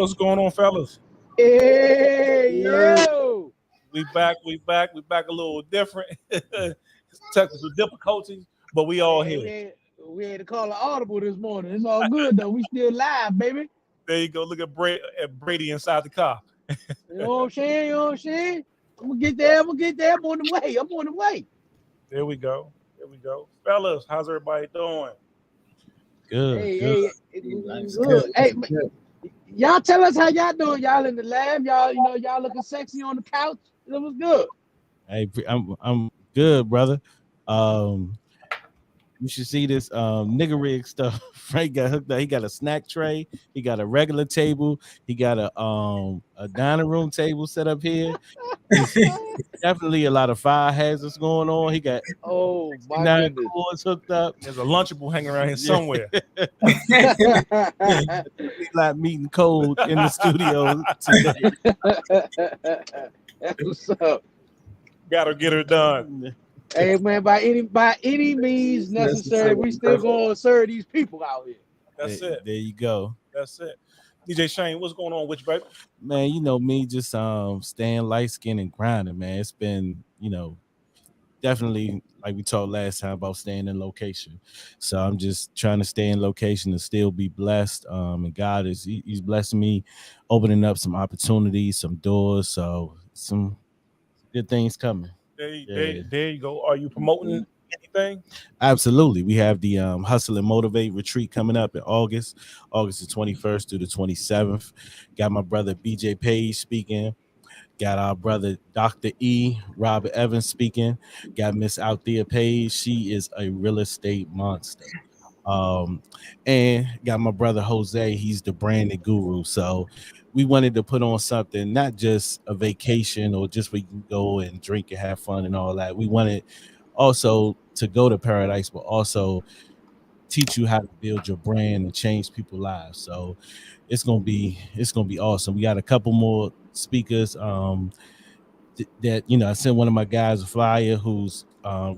What's going on, fellas? Hey, Yeah. yo. We back. We back a little different. Technical difficulties, but we all Hey, here. we had to call an audible this morning. It's all good though. We still live, baby. There you go. Look at Brady inside the car. You know what I'm saying? You know what I'm saying? I'm gonna get there. I'm gonna get there. I'm on the way. I'm on the way. There we go. There we go. Fellas, how's everybody doing? Good, Hey, good. hey, Life's good. good. Hey, Good. y'all tell us how y'all doing. Y'all in the lab. Y'all, y'all looking sexy on the couch. It was good. Hey, I'm good, brother. Um, you should see this nigga rig stuff. Frank got hooked up. He got a snack tray. He got a regular table. He got a dining room table set up here. It's definitely a lot of fire hazards going on. He got Oh my 69 goodness. cords hooked up. There's a Lunchable hanging around here Yeah. somewhere. We like meeting code in the studio today. That's what's up. Gotta get her done. Hey man, by any means necessary, we still gonna serve these people out here. That's There, it. there you go. That's it. DJ Shane, what's going on with you, baby? Man, you know me just staying light skinned and grinding, man. It's been, definitely like we talked last time about staying in location. So I'm just trying to stay in location and still be blessed. And God he's blessing me, opening up some opportunities, some doors. So some good things coming. Yeah. There you go. Are you promoting anything? Absolutely. We have the Hustle and Motivate retreat coming up in August the 21st through the 27th. Got my brother BJ Page speaking. Got our brother Dr. E, Robert Evans speaking. Got Miss Althea Page. She is a real estate monster. And got my brother Jose. He's the branding guru. So we wanted to put on something, not just a vacation or just where you can go and drink and have fun and all that. We wanted also to go to paradise, but also teach you how to build your brand and change people's lives. So it's gonna be awesome. We got a couple more speakers. That I sent one of my guys a flyer who's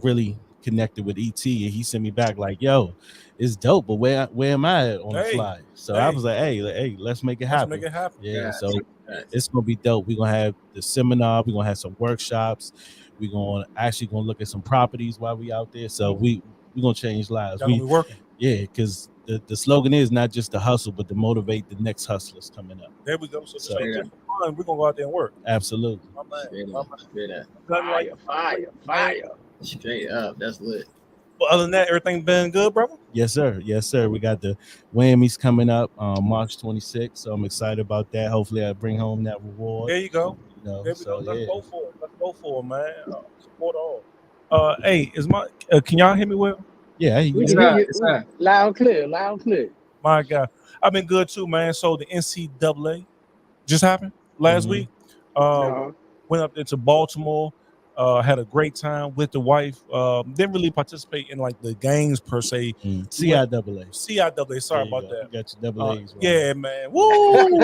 really connected with ET, and he sent me back like, "Yo, it's dope, but where am I at on the Hey, flyer?" So I was like, "Hey, let's make it let's happen." make it happen. Yeah, Yes, so yes. it's gonna be dope. We're gonna have the seminar. We're gonna have some workshops. We're gonna look at some properties while we out there. So we're gonna change lives. Y'all gonna be working. Yeah, because the slogan is not just to hustle, but to motivate the next hustlers coming up. There we go. So So- just for fun, we're gonna go out there and work. Absolutely. My man. Straight My up. man. Straight up. Nothing like Fire. Straight up. That's lit. But other than that, everything been good, brother? Yes, sir. Yes, sir. We got the Whammies coming up March 26th, so I'm excited about that. Hopefully, I bring home that reward. There you go. There we So go. Let's yeah. go for it. Let's go for it, man. Support all. Hey, can y'all hear me well? Yeah, We Yes, can hear sir. you Yes, sir. loud and clear, loud and clear. My God. I've been good too, man. So the NCAA just happened last Mhm. week. No. Went up there to Baltimore. Had a great time with the wife. Didn't really participate in like the games per se. CIAA. CIAA. Sorry There you about go. that. You got your double A's. Right. Yeah, man. Woo!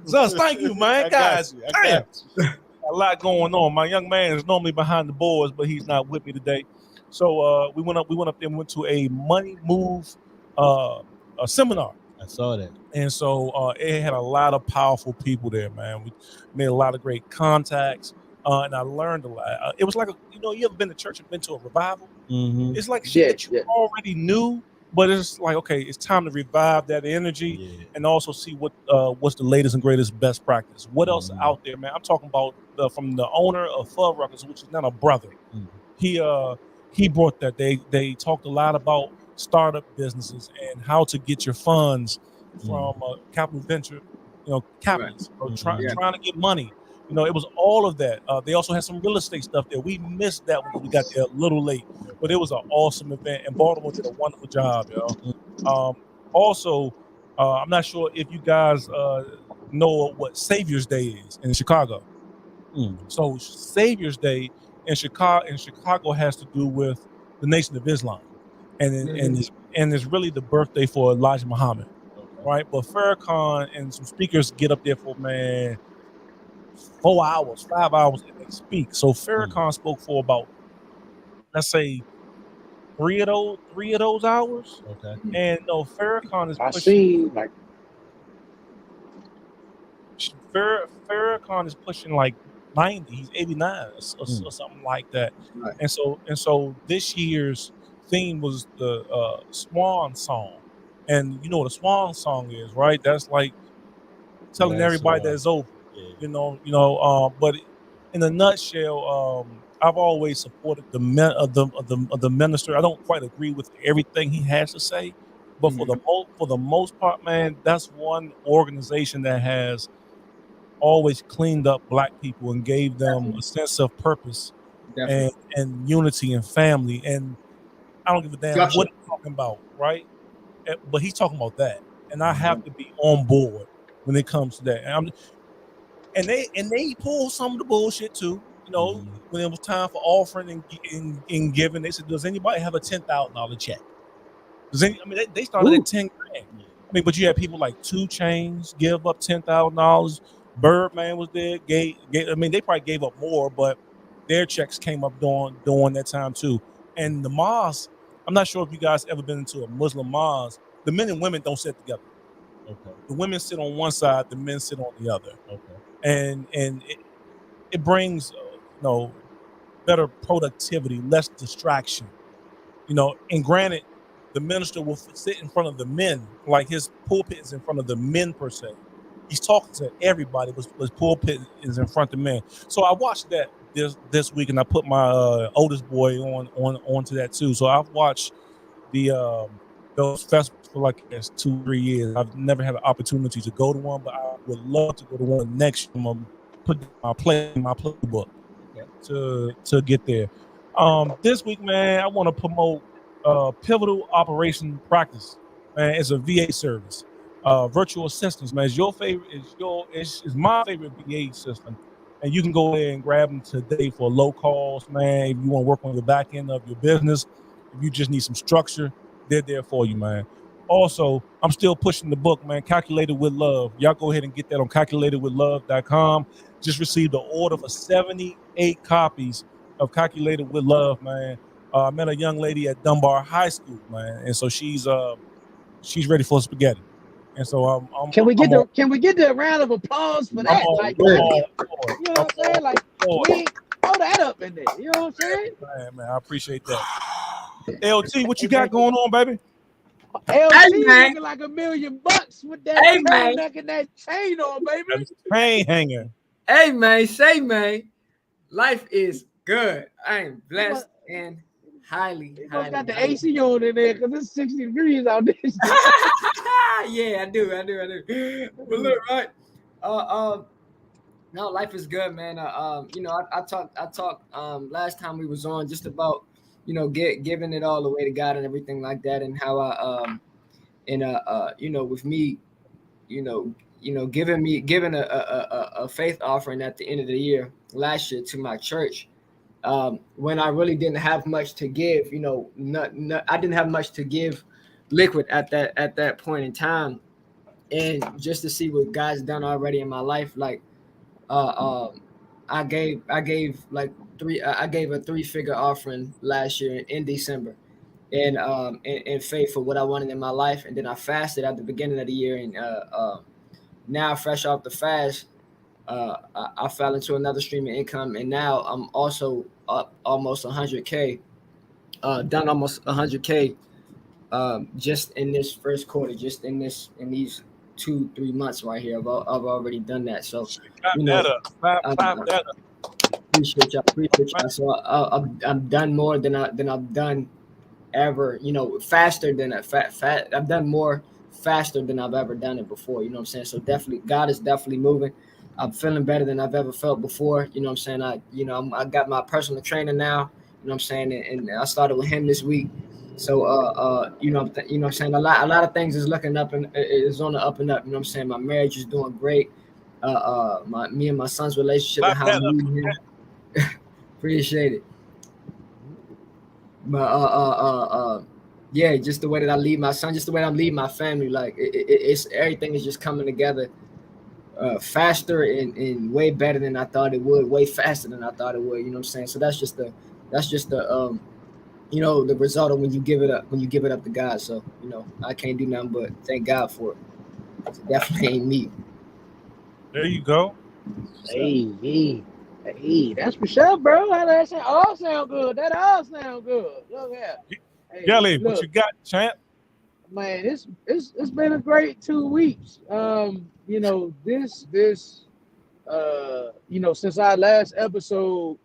Jesus, thank you, man. I got Guys, you. I damn. got you. A lot going on. My young man is normally behind the boards, but he's not with me today. So we went up there and went to a money move a seminar. I saw that. And so it had a lot of powerful people there, man. We made a lot of great contacts, and I learned a lot. It was like, you ever been to church and been to a revival? Mm-hmm. It's like shit that you Yeah. already knew, but it's like, okay, it's time to revive that energy Yeah. and also see what's the latest and greatest best practice. What else Mhm. out there, man? I'm talking about from the owner of Fudd Records, which is not a brother. Mhm. He brought that. They talked a lot about startup businesses and how to get your funds from capital venture, capitalists or trying to get money. It was all of that. They also had some real estate stuff there. We missed that one. We got there a little late, but it was an awesome event, and Baltimore did a wonderful job, Also, I'm not sure if you guys know what Savior's Day is in Chicago. So Savior's Day in Chicago has to do with the Nation of Islam, and it's really the birthday for Elijah Muhammad, right? But Farrakhan and some speakers get up there for 4 hours, 5 hours, and they speak. So Farrakhan spoke for about, let's say, three of those hours. Okay. And no, Farrakhan is I pushing. seen like Farrakhan is pushing like 90. He's 89 or something like that. Right. And so this year's theme was the Swan Song. And you know what a Swan Song is, right? That's like telling everybody that it's over. Yeah. But in a nutshell, I've always supported the minister. I don't quite agree with everything he has to say, but for the most part, man, that's one organization that has always cleaned up black people and gave them a sense of purpose and unity and family. And I don't give a damn what he's talking about, right? But he's talking about that, and I have to be on board when it comes to that. And they pulled some of the bullshit too. You know, when it was time for offering and giving, they said, "Does anybody have a $10,000 check?" They started at 10 grand. I mean, but you had people like 2 Chainz give up $10,000. Birdman was there. They probably gave up more, but their checks came up during that time too. And the mosque, I'm not sure if you guys ever been into a Muslim mosque. The men and women don't sit together. Okay. The women sit on one side, the men sit on the other. Okay. And it brings better productivity, less distraction. And granted, the minister will sit in front of the men, like his pulpit is in front of the men per se. He's talking to everybody, but his pulpit is in front of men. So I watched that this week, and I put my oldest boy onto that too. So I've watched those festivals for like 2-3 years. I've never had an opportunity to go to one, but I would love to go to one next year. I'm put my playbook to get there. This week, man, I want to promote Pivotal Operation Practice. Man, it's a VA service. Virtual assistants, man, is my favorite VA system. And you can go there and grab them today for low cost, man. If you want to work on the back end of your business, if you just need some structure, they're there for you, man. Also, I'm still pushing the book, man, Calculated with Love. Y'all go ahead and get that on calculatedwithlove.com. Just received an order for 78 copies of Calculated with Love, man. I met a young lady at Dunbar High School, man, and so she's ready for spaghetti. And so can we get the round of applause for that? You know what I'm saying? Like, we throw that up in there. You know what I'm saying? Man, I appreciate that. LT, what you got going on, baby? LT looking like $1 million with that turtleneck and that chain on, baby. Chain hanger. Hey man, life is good. I am blessed and highly. Got the AC on in there because it's 60 degrees out there. Yeah, I do. But look, right? No, life is good, man. I talked last time we was on just about giving it all away to God and everything like that, and how with me, giving a faith offering at the end of the year last year to my church, when I really didn't have much to give. I didn't have much to give liquid at that point in time, and just to see what God's done already in my life, like I gave like a 3-figure offering last year in December, and in faith for what I wanted in my life. And then I fasted at the beginning of the year, and now fresh off the fast, I fell into another stream of income, and now I'm also up almost 100K, done almost 100K, just in this first quarter, just in these 2-3 months right here. I've already done that. So appreciate y'all. So I've done more than I've done ever. Faster than I've done more faster than I've ever done it before. You know what I'm saying? So definitely, God is definitely moving. I'm feeling better than I've ever felt before. You know what I'm saying? I got my personal trainer now. You know what I'm saying? And I started with him this week. So you know what I'm saying? A lot of things is looking up and is on the up and up. You know what I'm saying? My marriage is doing great. Me and my son's relationship and how I'm meeting him. Appreciate it. But yeah, just the way that I lead my son, just the way I'm leading my family, like it's everything is just coming together faster and way better than I thought it would, way faster than I thought it would. You know what I'm saying? So that's just the the result of when you give it up to God. So I can't do nothing but thank God for it. It definitely ain't me. There you go. Hey, that's for sure, bro. That all sound good. That all sound good. Look here. Hey, Gelly, what look, you got, champ? man, it's been a great 2 weeks. Since our last episode,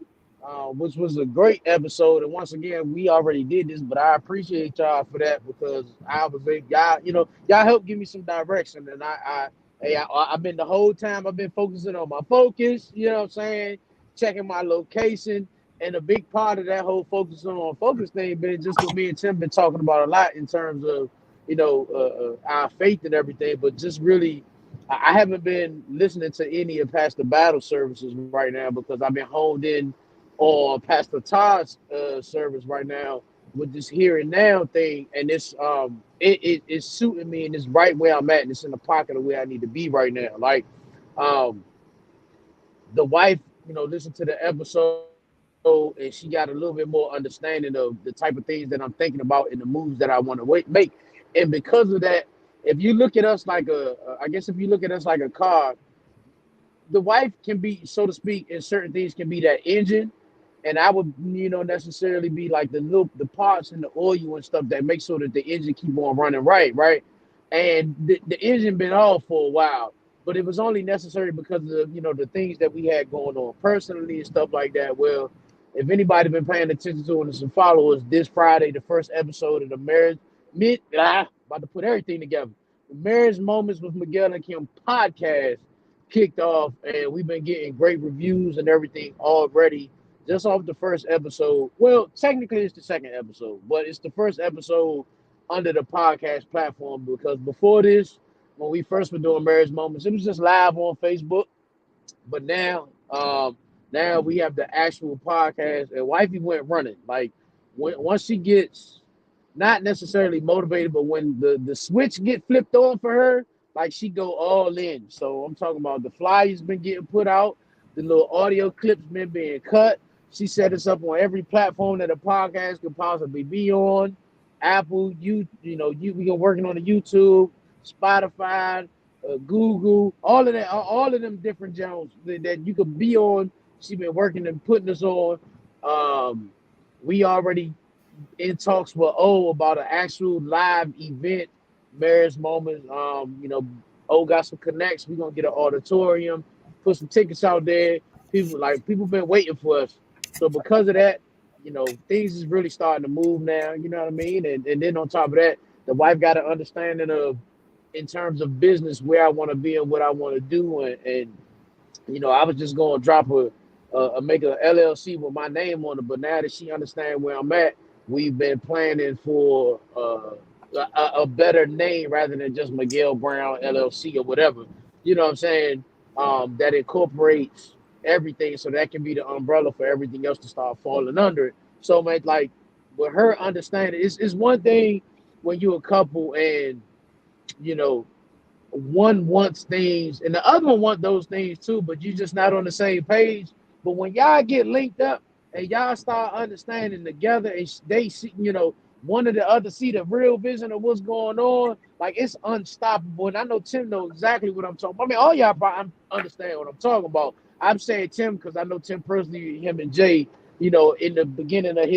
which was a great episode, and once again, we already did this, but I appreciate y'all for that because I was y'all helped give me some direction, and I've been the whole time I've been focusing on my focus, you know what I'm saying, checking my location, and a big part of that whole focus thing been just what me and Tim been talking about a lot in terms of our faith and everything, but just really. I haven't been listening to any of Pastor Battle services right now because I've been honed in on Pastor Todd's service right now with this here and now thing, and it's suiting me and it's right where I'm at, and it's in the pocket of where I need to be right now. Like the wife, listened to the episode and she got a little bit more understanding of the type of things that I'm thinking about and the moves that I want to make, and because of that. If you look at us like if you look at us like a car, the wife can be, so to speak, in certain things can be that engine, and I would, necessarily be like the parts and the oil and stuff that make sure that the engine keep on running right, and the engine been off for a while, but it was only necessary because of the things that we had going on personally and stuff like that. Well, if anybody been paying attention to and some followers, this Friday, the first episode of the marriage. About to put everything together. The Marriage Moments with Miguel and Kim podcast kicked off, and we've been getting great reviews and everything already just off the first episode. Well, technically it's the second episode, but it's the first episode under the podcast platform because before this, when we first were doing Marriage Moments, it was just live on Facebook. But now we have the actual podcast, and Wifey went running. Like once she gets not necessarily motivated, but when the switch get flipped on for her, like she go all in. So I'm talking about the flyers been getting put out, the little audio clips been being cut. She set us up on every platform that a podcast could possibly be on. Apple, we been working on the YouTube, Spotify, Google, all of that, all of them different channels that you could be on. She been working and putting us on. We already in talks with about an actual live event, Marriage Moments. Got some connects. We're gonna get an auditorium, put some tickets out there. People been waiting for us. So because of that, things is really starting to move now. You know what I mean? And then on top of that, the wife got an understanding of, in terms of business, where I want to be and what I want to do. And I was just gonna drop make a LLC with my name on it. But now that she understands where I'm at, we've been planning for a better name rather than just Miguel Brown LLC or whatever. You know what I'm saying? That incorporates everything, so that can be the umbrella for everything else to start falling under it. So, man, like with her understanding, it's one thing when you're a couple and one wants things and the other one wants those things too, but you're just not on the same page. But when y'all get linked up and y'all start understanding together, and they see, one or the other see the real vision of what's going on, like it's unstoppable. And I know Tim knows exactly what I'm talking about. I mean, all y'all probably understand what I'm talking about. I'm saying Tim because I know Tim personally, him and Jay, in the beginning of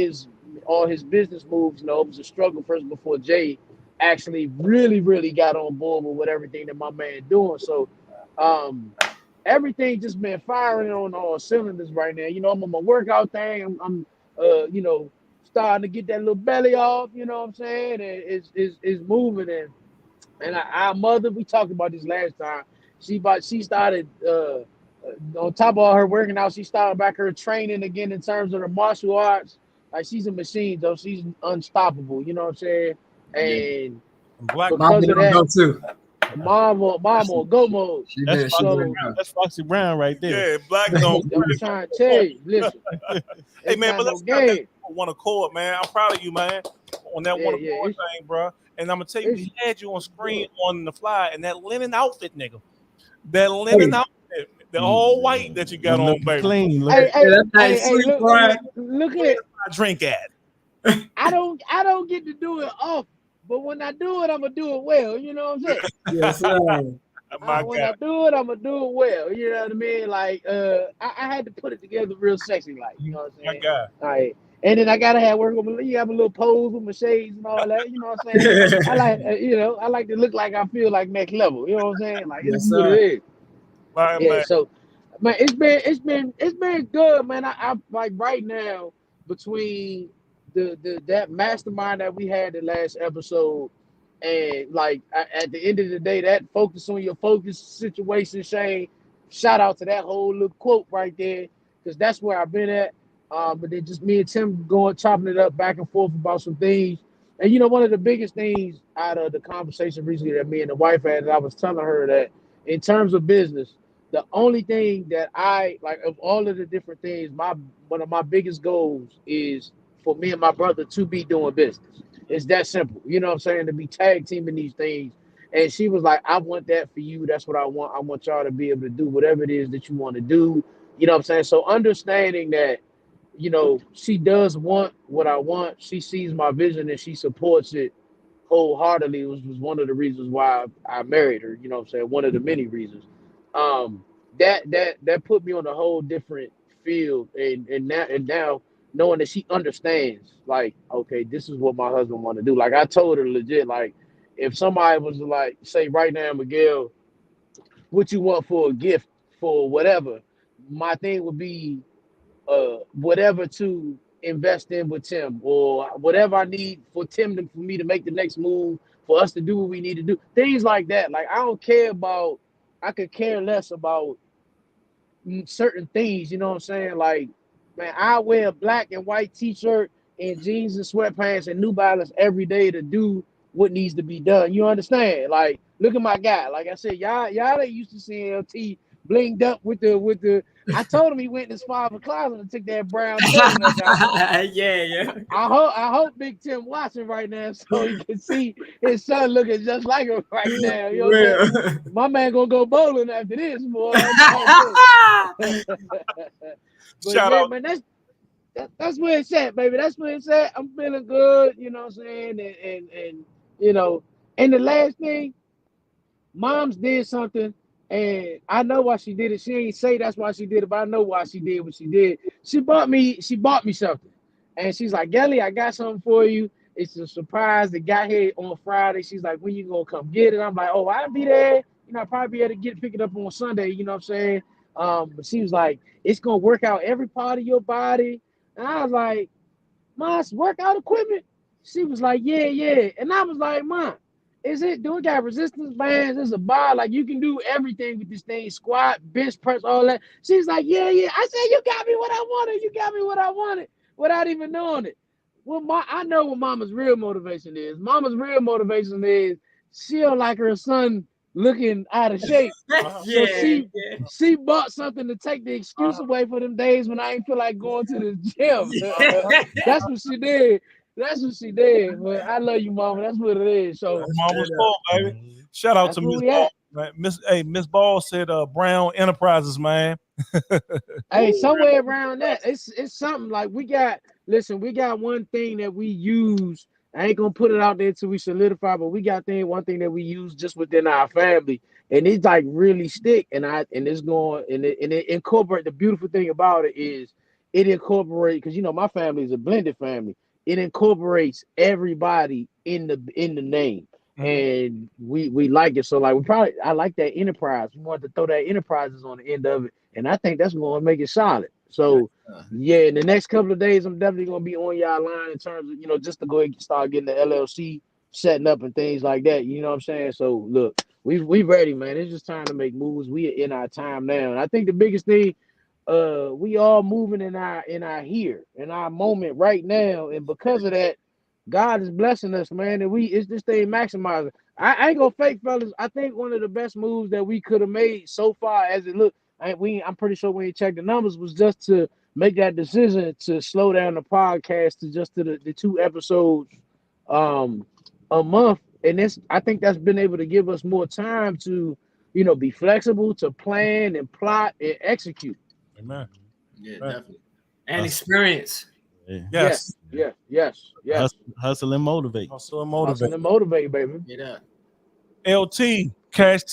all his business moves, it was a struggle first before Jay actually really, really got on board with everything that my man doing. So everything just been firing on all cylinders right now. I'm on my workout thing. I'm starting to get that little belly off, you know what I'm saying? And it's moving. And our mother, we talked about this last time. She started on top of all her working out, she started back her training again in terms of the martial arts. Like she's a machine, though. She's unstoppable, you know what I'm saying? And Black because of that, go too. Mom on go mode. That's Foxy Brown right there. Yeah, Black don't. I'm trying to tell you. Listen. Hey man, but let's get one accord, man. I'm proud of you, man, on that one accord thing, bro. And I'm gonna tell you, he had you on screen on the fly, and that linen outfit, nigga. That linen outfit, the all white that you got on, baby. Clean. Look at it. I drink at. I don't get to do it often, but when I do it, I'm gonna do it well. You know what I'm saying? Yes, sir. When I do it, I'm gonna do it well. You know what I mean? Like, I had to put it together real sexy, like, you know what I'm saying? My God. All right. And then I gotta have work with you have a little pose with my shades and all that. You know what I'm saying? I like, I like to look like I feel like next level. You know what I'm saying? Like, Yes, it's what it is. My Yeah. man. So, man, it's been good, man. I like right now between that mastermind that we had the last episode. And like at the end of the day, that focus on your focus situation, Shane. Shout out to that whole little quote right there, because that's where I've been at. But then just me and Tim chopping it up back and forth about some things. And one of the biggest things out of the conversation recently that me and the wife had, I was telling her that in terms of business, the only thing that I like of all of the different things, one of my biggest goals is for me and my brother to be doing business. It's that simple. You know what I'm saying? To be tag teaming these things. And she was like, I want that for you. That's what I want. I want y'all to be able to do whatever it is that you want to do. You know what I'm saying? So understanding that, she does want what I want. She sees my vision and she supports it wholeheartedly was one of the reasons why I married her. You know what I'm saying? One of the many reasons. That put me on a whole different field. And now knowing that she understands, like, okay, this is what my husband want to do. Like I told her legit, like, if somebody was like, say right now, Miguel, what you want for a gift for whatever, my thing would be whatever to invest in with Tim, or whatever I need for for me to make the next move, for us to do what we need to do. Things like that. Like I could care less about certain things, you know what I'm saying? Like, man, I wear a black and white t-shirt and jeans and sweatpants and New Balance every day to do what needs to be done. You understand? Like, look at my guy. Like I said, y'all ain't used to seeing LT blinged up with the I told him he went in his father closet and took that brown turtleneck out. Yeah. I hope Big Tim watching right now so he can see his son looking just like him right now. You know what I'm saying? My man gonna go bowling after this, boy. But Shout yeah, out. man, that's where it's at, baby. That's where it's at. I'm feeling good, you know what I'm saying? And and the last thing, Mom's did something, and I know why she did it. She ain't say that's why she did it, but I know why she did what she did. She bought me something. And she's like, Gelly, I got something for you. It's a surprise that got here on Friday. She's like, when you gonna come get it? I'm like, oh, I'll be there. I'll probably be able to pick it up on Sunday, you know what I'm saying? But she was like, it's gonna work out every part of your body. And I was like, Mom's workout equipment? She was like, yeah. And I was like, Mom, do it got resistance bands? It's a bar, like you can do everything with this thing, squat, bench press, all that. She's like, yeah. I said, you got me what I wanted without even knowing it. Well, I know what Mama's real motivation is. Mama's real motivation is she don't like her son looking out of shape. So she bought something to take the excuse away for them days when I ain't feel like going to the gym. That's what she did. But I love you, Mama. That's what it is. So Mama's fault, baby. Shout out to Miss Ball. Right? Miss Ball said Brown Enterprises, man. Hey, somewhere around that. It's something like we got one thing that we use. I ain't gonna put it out there till we solidify, but we got one thing that we use just within our family, and it's like really stick. And it's going and it incorporate. The beautiful thing about it is it incorporates, because my family is a blended family. It incorporates everybody in the name. And we like it. So like I like that enterprise. We wanted to throw that enterprises on the end of it, and I think that's going to make it solid. So yeah, in the next couple of days, I'm definitely going to be on y'all line in terms of just to go ahead and start getting the LLC setting up and things like that. You know what I'm saying? So look, we ready, man. It's just time to make moves. We are in our time now, and I think the biggest thing, we all moving in our moment right now, and because of that, God is blessing us, man, and it's this thing maximizing. I ain't gonna fake, fellas. I think one of the best moves that we could have made so far, as it looked, I'm pretty sure when you check the numbers, was just to make that decision to slow down the podcast to just to the 2 episodes a month, and I think that's been able to give us more time to be flexible, to plan and plot and execute. Amen. Yeah, definitely. And experience. Yes. Hustle and motivate. Hustle and motivate, baby. Get up. LT, cash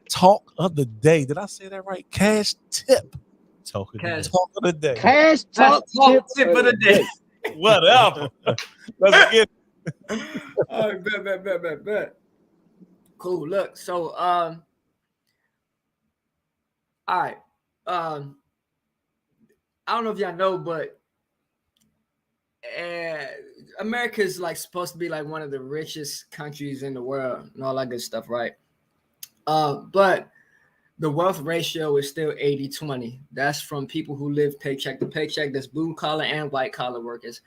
talk of the day. Did I say that right? Cash tip. Talk of the day. Talk of the day. Cash talk tip of the day. Whatever. Let's get All right, bet. Cool. Look, so all right. I don't know if y'all know, but America is like supposed to be like one of the richest countries in the world and all that good stuff, right? But the wealth ratio is still 80-20. That's from people who live paycheck to paycheck. That's blue collar and white collar workers.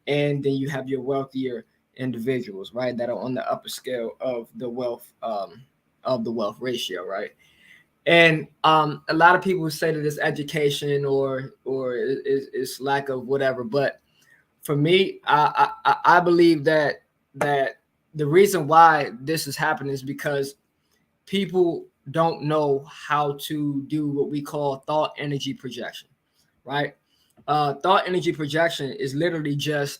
And then you have your wealthier individuals, right, that are on the upper scale of the wealth ratio, right? And a lot of people say that it's education or it's lack of whatever. But for me, I believe that the reason why this is happening is because people don't know how to do what we call thought energy projection, right? Thought energy projection is literally just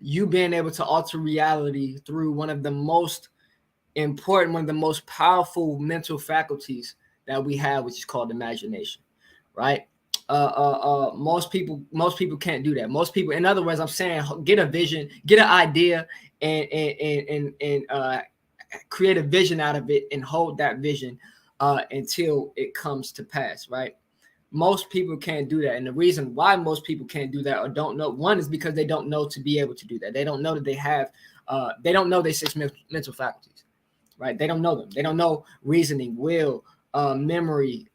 you being able to alter reality through one of the most important, one of the most powerful mental faculties that we have, which is called imagination, right? Most people can't do that. Most people, in other words, I'm saying, get a vision, get an idea, and create a vision out of it and hold that vision until it comes to pass, right? Most people can't do that. And the reason why most people can't do that or don't know, one is because they don't know to be able to do that. They don't know that they have, they don't know their 6 mental faculties, right? They don't know them. They don't know reasoning, will, memory,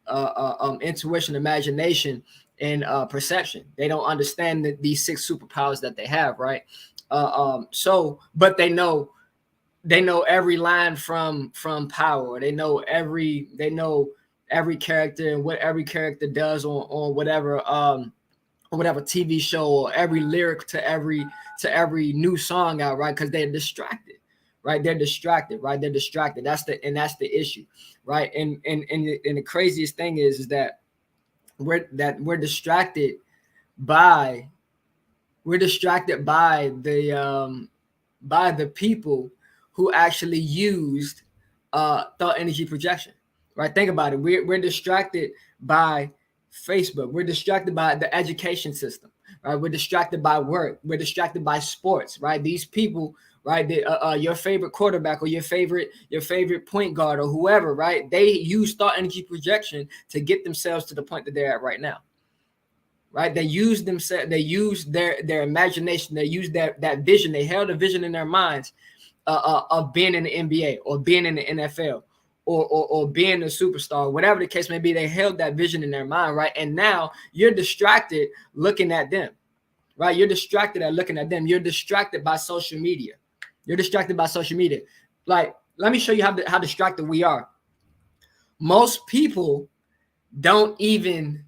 intuition, imagination, and perception. They don't understand these 6 superpowers that they have, right? But they know every line from Power. They know every character and what every character does on whatever TV show, or every lyric to every new song out, right? Because they're distracted, right? They're distracted. That's the issue, right? And the craziest thing is that we're distracted by the people who actually used thought energy projection, right? Think about it. We're distracted by Facebook. We're distracted by the education system, right? We're distracted by work. We're distracted by sports, right? These people, right? Your favorite quarterback or your favorite point guard or whoever, right? They use thought energy projection to get themselves to the point that they're at right now. Right, they use themselves. They use their imagination. They use that vision. They held a vision in their minds of being in the NBA or being in the NFL or being a superstar, whatever the case may be. They held that vision in their mind, right? And now you're distracted looking at them, right? You're distracted at looking at them. You're distracted by social media. Like, let me show you how distracted we are. Most people don't even,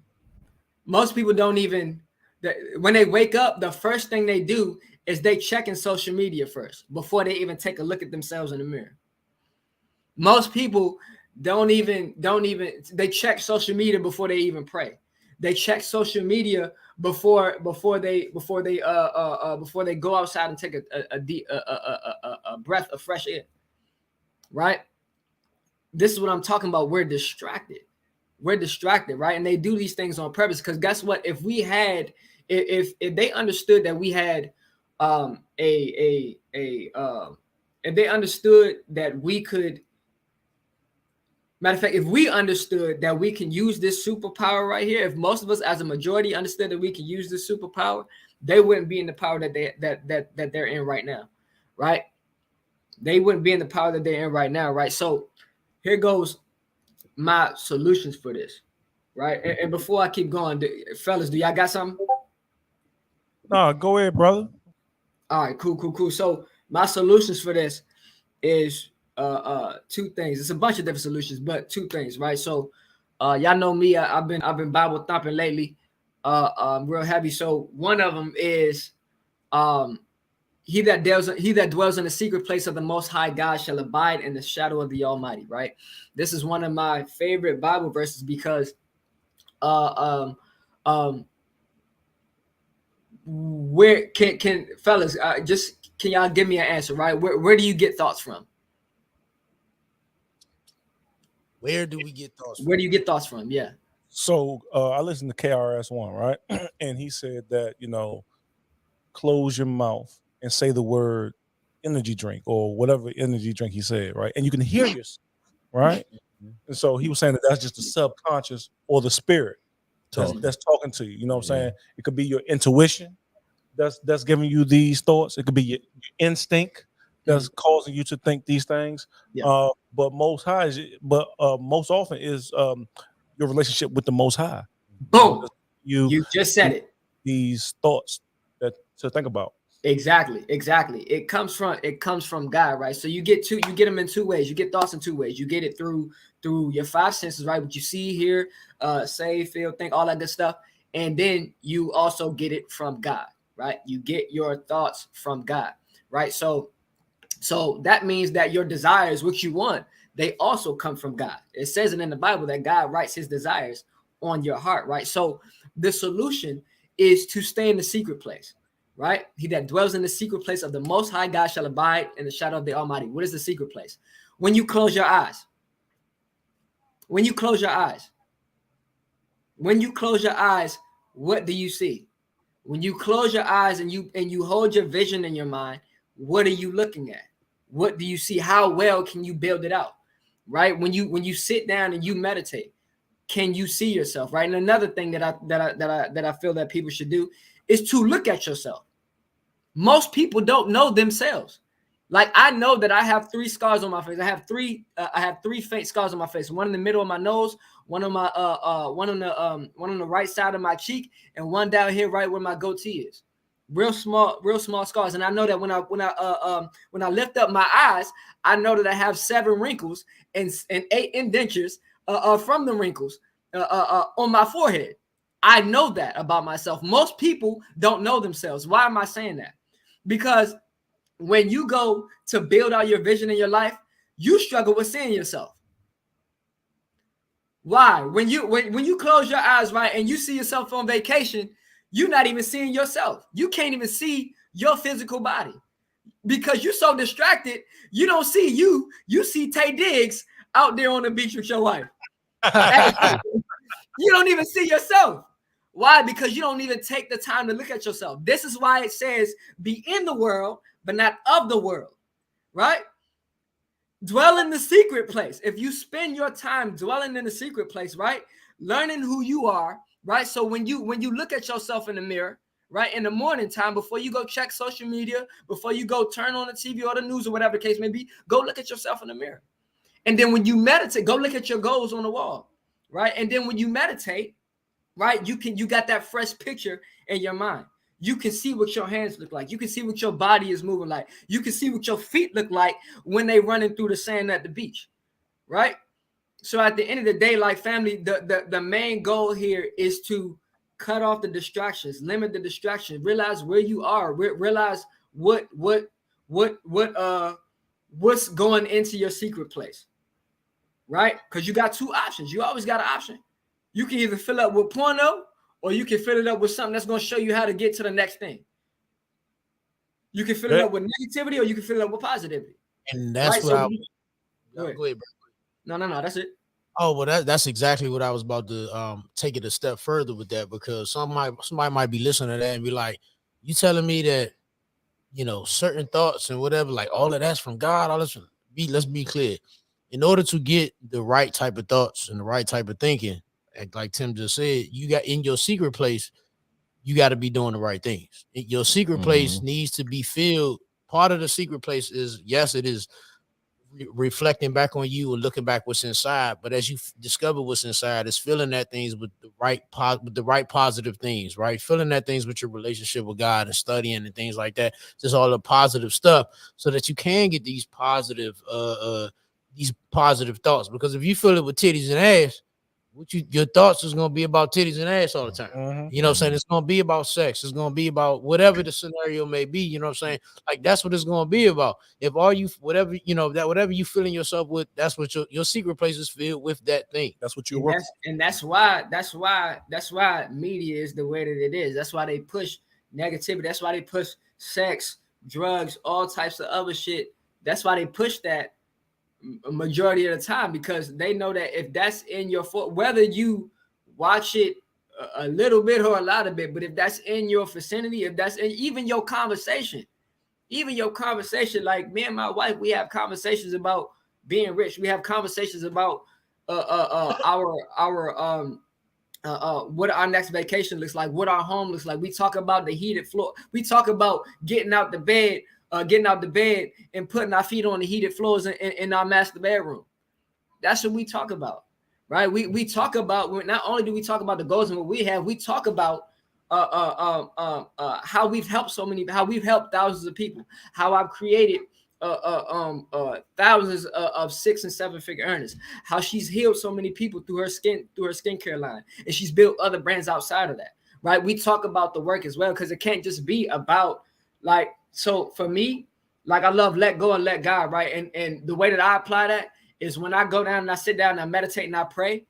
when they wake up, the first thing they do is they check in social media first before they even take a look at themselves in the mirror. Most people don't even they check social media before they even pray. They check social media before they go outside and take a breath of fresh air. Right? This is what I'm talking about. We're distracted, right? And they do these things on purpose, because guess what? If they understood that we had if they understood that we could, matter of fact, if we understood that we can use this superpower right here, if most of us as a majority understood that we can use this superpower, they wouldn't be in the power that they're in right now, right? They wouldn't be in the power that they're in right now, right? So here goes my solutions for this, right? And before I keep going, fellas, do y'all got something? No, go ahead, brother. All right, cool. So my solutions for this is two things. It's a bunch of different solutions, but two things, right? So y'all know me, I've been Bible thumping lately, real heavy. So one of them is he that dwells in the secret place of the Most High God shall abide in the shadow of the Almighty, right? This is one of my favorite Bible verses because where can fellas can y'all give me an answer, right? Where do you get thoughts from? Where do we get thoughts from? Where do you get thoughts from? Yeah. So I listened to KRS-One, right? And he said that, close your mouth and say the word energy drink or whatever energy drink he said, right? And you can hear yourself, right? And so he was saying that that's just the subconscious or the spirit that's talking to you. You know what I'm saying? It could be your intuition that's giving you these thoughts. It could be your instinct that's causing you to think these things. Yeah. But most often is your relationship with the Most High. Boom. You just said it. These thoughts that to think about. Exactly. It comes from God, right? So you get them in two ways. You get thoughts in two ways. You get it through your five senses, right? What you see, hear, say, feel, think, all that good stuff. And then you also get it from God, right? You get your thoughts from God, right? So that means that your desires, what you want, they also come from God. It says it in the Bible that God writes his desires on your heart, right? So the solution is to stay in the secret place, right? He that dwells in the secret place of the Most High God shall abide in the shadow of the Almighty. What is the secret place? When you close your eyes. When you close your eyes. When you close your eyes, what do you see? When you close your eyes and you hold your vision in your mind, what are you looking at? What do you see? How well can you build it out? Right? When you sit down and you meditate, can you see yourself? Right? And another thing that I feel that people should do is to look at yourself. Most people don't know themselves. Like, I know that I have 3 scars on my face. I have three faint scars on my face. One in the middle of my nose, one on my one on the right side of my cheek, and one down here right where my goatee is. Real small scars. And I know that when I lift up my eyes, I know that I have 7 wrinkles and 8 indentures from the wrinkles on my forehead. I know that about myself. Most people don't know themselves. Why am I saying that? Because when you go to build out your vision in your life, you struggle with seeing yourself. Why? When you close your eyes, right, and you see yourself on vacation, you're not even seeing yourself. You can't even see your physical body because you're so distracted. You don't see you. You see Tay Diggs out there on the beach with your wife. You don't even see yourself. Why? Because you don't even take the time to look at yourself. This is why it says be in the world, but not of the world, right? Dwell in the secret place. If you spend your time dwelling in the secret place, right? Learning who you are, right? So when you look at yourself in the mirror, right, in the morning time, before you go check social media, before you go turn on the TV or the news or whatever the case may be, go look at yourself in the mirror. And then when you meditate, go look at your goals on the wall, right? And then when you meditate, right, you got that fresh picture in your mind. You can see what your hands look like. You can see what your body is moving like. You can see what your feet look like when they running through the sand at the beach, right? So at the end of the day, like family, the main goal here is to cut off the distractions, limit the distractions, realize where you are, realize what's going into your secret place, right? Because you got 2 options. You always got an option. You can either fill up with porno or you can fill it up with something that's going to show you how to get to the next thing. You can fill it up with negativity or you can fill it up with positivity. And that's right? Go ahead, bro. No, that's it. Oh, well, that's exactly what I was about to take it a step further with that, because somebody might be listening to that and be like, you telling me that, certain thoughts and whatever, like all of that's from God, all this let's be clear. In order to get the right type of thoughts and the right type of thinking, like Tim just said, you got in your secret place, you got to be doing the right things. Your secret place needs to be filled. Part of the secret place is, yes, it is reflecting back on you and looking back what's inside. But as you discover what's inside, it's filling that things with the right positive things, right? Filling that things with your relationship with God and studying and things like that. Just all the positive stuff, so that you can get these positive thoughts. Because if you fill it with titties and ass, your thoughts is going to be about titties and ass all the time. You know what I'm saying? It's going to be about sex. It's going to be about whatever the scenario may be. You know what I'm saying? Like, that's what it's going to be about. If all you, whatever you filling yourself with, that's what your secret place is filled with, that thing. That's what you're working. And that's why media is the way that it is. That's why they push negativity. That's why they push sex, drugs, all types of other shit. That's why they push that. a majority of the time, because they know that if that's in your whether you watch it a little bit or a lot of bit, but if that's in your vicinity, if that's in even your conversation, like me and my wife, we have conversations about being rich. We have conversations about what our next vacation looks like, what our home looks like. We talk about the heated floor. We talk about getting out the bed and putting our feet on the heated floors in our master bedroom. That's what we talk about, right? We talk about, not only do we talk about the goals and what we have, we talk about how we've helped how we've helped thousands of people, how I've created thousands of 6- and 7-figure earners, how she's healed so many people through her skincare line, and she's built other brands outside of that, right? We talk about the work as well, because it can't just be about like, so for me, like I love let go and let God, right? And the way that I apply that is when I go down and I sit down and I meditate and I pray,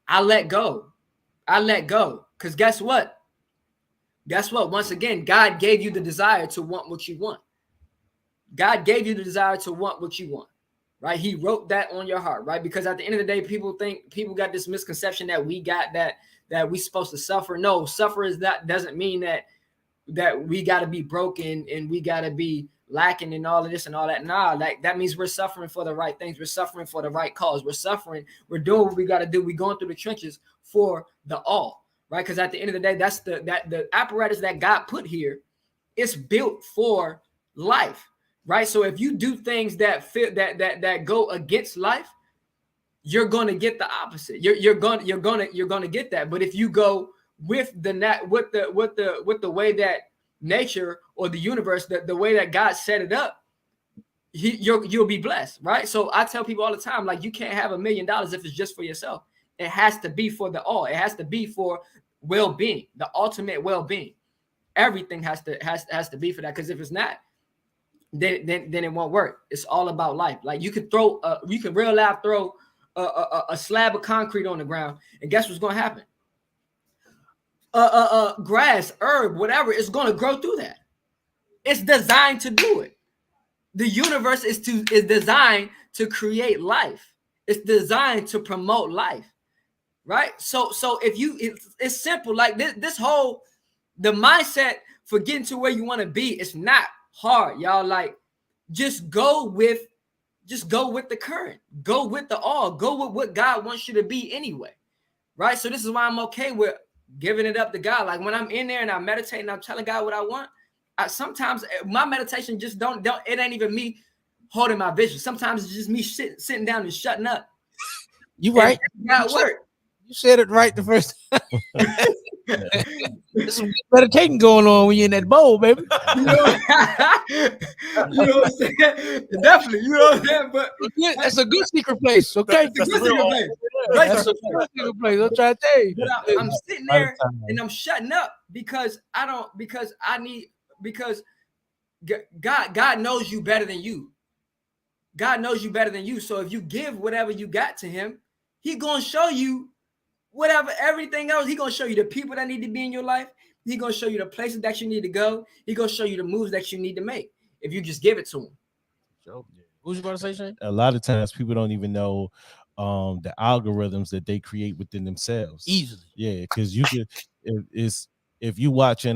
I let go. Because guess what? Once again, God gave you the desire to want what you want. God gave you the desire to want what you want, right? He wrote that on your heart, right? Because at the end of the day, people got this misconception that we got that we supposed to suffer. No, suffer is doesn't mean that we got to be broken and we got to be lacking in all of this and all that. Nah, like that means we're suffering for the right things. We're suffering for the right cause. We're doing what we got to do. We're going through the trenches for the all, right? Because at the end of the day, that's the apparatus that God put here. It's built for life, right? So if you do things that that go against life, you're going to get the opposite. You're going to get that. But if you go with the way that nature or the universe, the way that God set it up, you'll be blessed, right? So I tell people all the time, like, you can't have $1 million if it's just for yourself. It has to be for the all. It has to be for well-being, the ultimate well-being. Everything has to be for that. Because if it's not, then it won't work. It's all about life. Like you can throw a slab of concrete on the ground, and guess what's going to happen? Grass, herb, whatever, is going to grow through that. It's designed to do it. The universe is designed to create life. It's designed to promote life, right? So if it's simple. Like this whole, the mindset for getting to where you want to be, it's not hard, y'all. Like just go with the current, go with the all, go with what God wants you to be anyway, right? So this is why I'm okay with giving it up to God. Like when I'm in there and I meditate and I'm telling God what I want, sometimes my meditation just don't it ain't even me holding my vision. Sometimes it's just me sitting down and shutting up. You right. That work. You said it right the first time. There's some meditating going on when you're in that bowl, baby. You know what I'm saying? Definitely. You know what I'm saying? But that's a good secret place. Okay. That's a good secret place. That's a good secret place. I'm trying to tell you. But I'm sitting there and I'm shutting up because God knows you better than you. God knows you better than you. So if you give whatever you got to him, he gonna show you whatever, everything else. He gonna show you the people that need to be in your life. He gonna show you the places that you need to go. He gonna show you the moves that you need to make if you just give it to him. Who's you going to say, Shane? A lot of times people don't even know the algorithms that they create within themselves. Easily. Yeah, because you could if you watching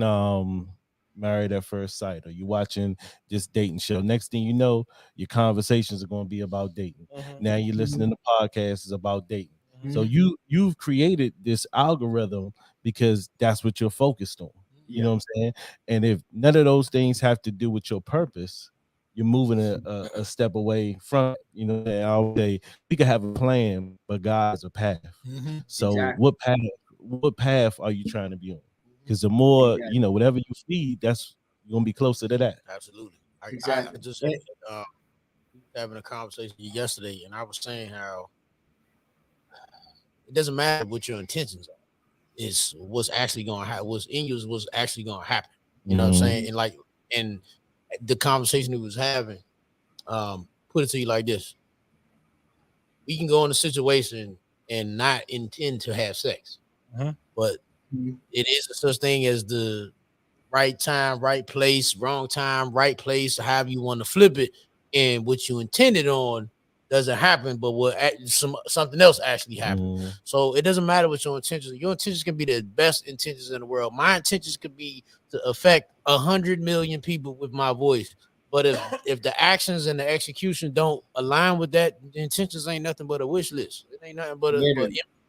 Married at First Sight, or you watching this dating show, next thing you know, your conversations are going to be about dating. Now you're listening to podcasts is about dating. So you've created this algorithm because that's what you're focused on. You know what I'm saying? And if none of those things have to do with your purpose, you're moving a step away from it. You know, and I would say we could have a plan, but God is a path. So what path are you trying to be on? Because the more you know, whatever you feed, that's you're gonna be closer to that. Absolutely. I just having a conversation yesterday, and I was saying how it doesn't matter what your intentions are. It's what's actually going to happen. What's in you is what's actually going to happen. You know what I'm saying? And the conversation we was having, put it to you like this: we can go in a situation and not intend to have sex, but it is a such thing as the right time, right place, wrong time, right place, however you want to flip it, and what you intended on doesn't happen, but something else actually happen. So it doesn't matter what your intentions. Your intentions can be the best intentions in the world. My intentions could be to affect 100 million people with my voice. But if the actions and the execution don't align with that, the intentions ain't nothing but a wish list. It ain't nothing but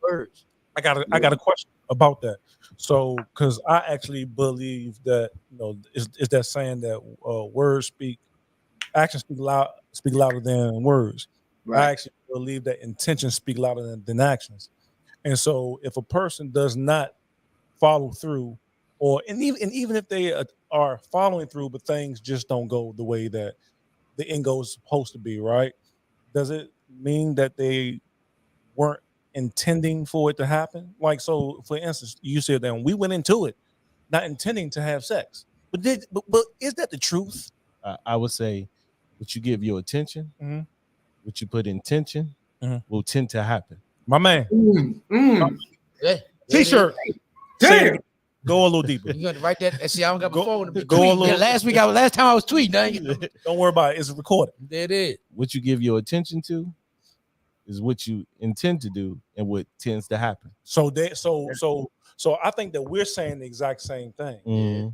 words. I got a question about that. So, because I actually believe that is that saying that actions speak louder than words. Right. I actually believe that intentions speak louder than actions. And so, if a person does not follow through, and even if they are following through, but things just don't go the way that the end goal is supposed to be, right? Does it mean that they weren't intending for it to happen? Like, so for instance, you said that we went into it not intending to have sex, but is that the truth? I would say what you give your attention, what you put intention, will tend to happen. My man. Yeah. T-shirt. Damn. Go a little deeper. You got to write that. See, I don't got my phone. Go a little. Last time I was tweeting. Don't worry about it. It's recorded. There it is. What you give your attention to is what you intend to do, and what tends to happen. So I think that we're saying the exact same thing.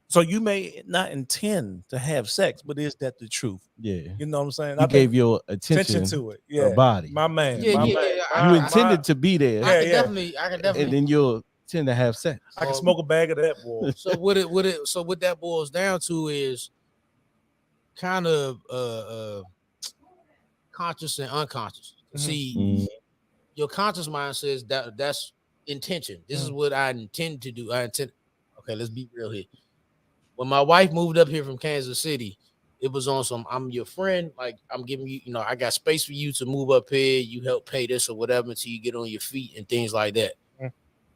So you may not intend to have sex, but is that the truth? Yeah. You know what I'm saying? You gave your attention to it. Yeah. Body. My man. Yeah, you intended to be there. I can definitely. And then you'll tend to have sex. I can smoke a bag of that, boy. So what that boils down to is kind of conscious and unconscious. See, your conscious mind says that's intention. This is what I intend to do. Okay, let's be real here. When my wife moved up here from Kansas City, it was on some, I'm your friend, like I'm giving you, I got space for you to move up here. You help pay this or whatever until you get on your feet and things like that.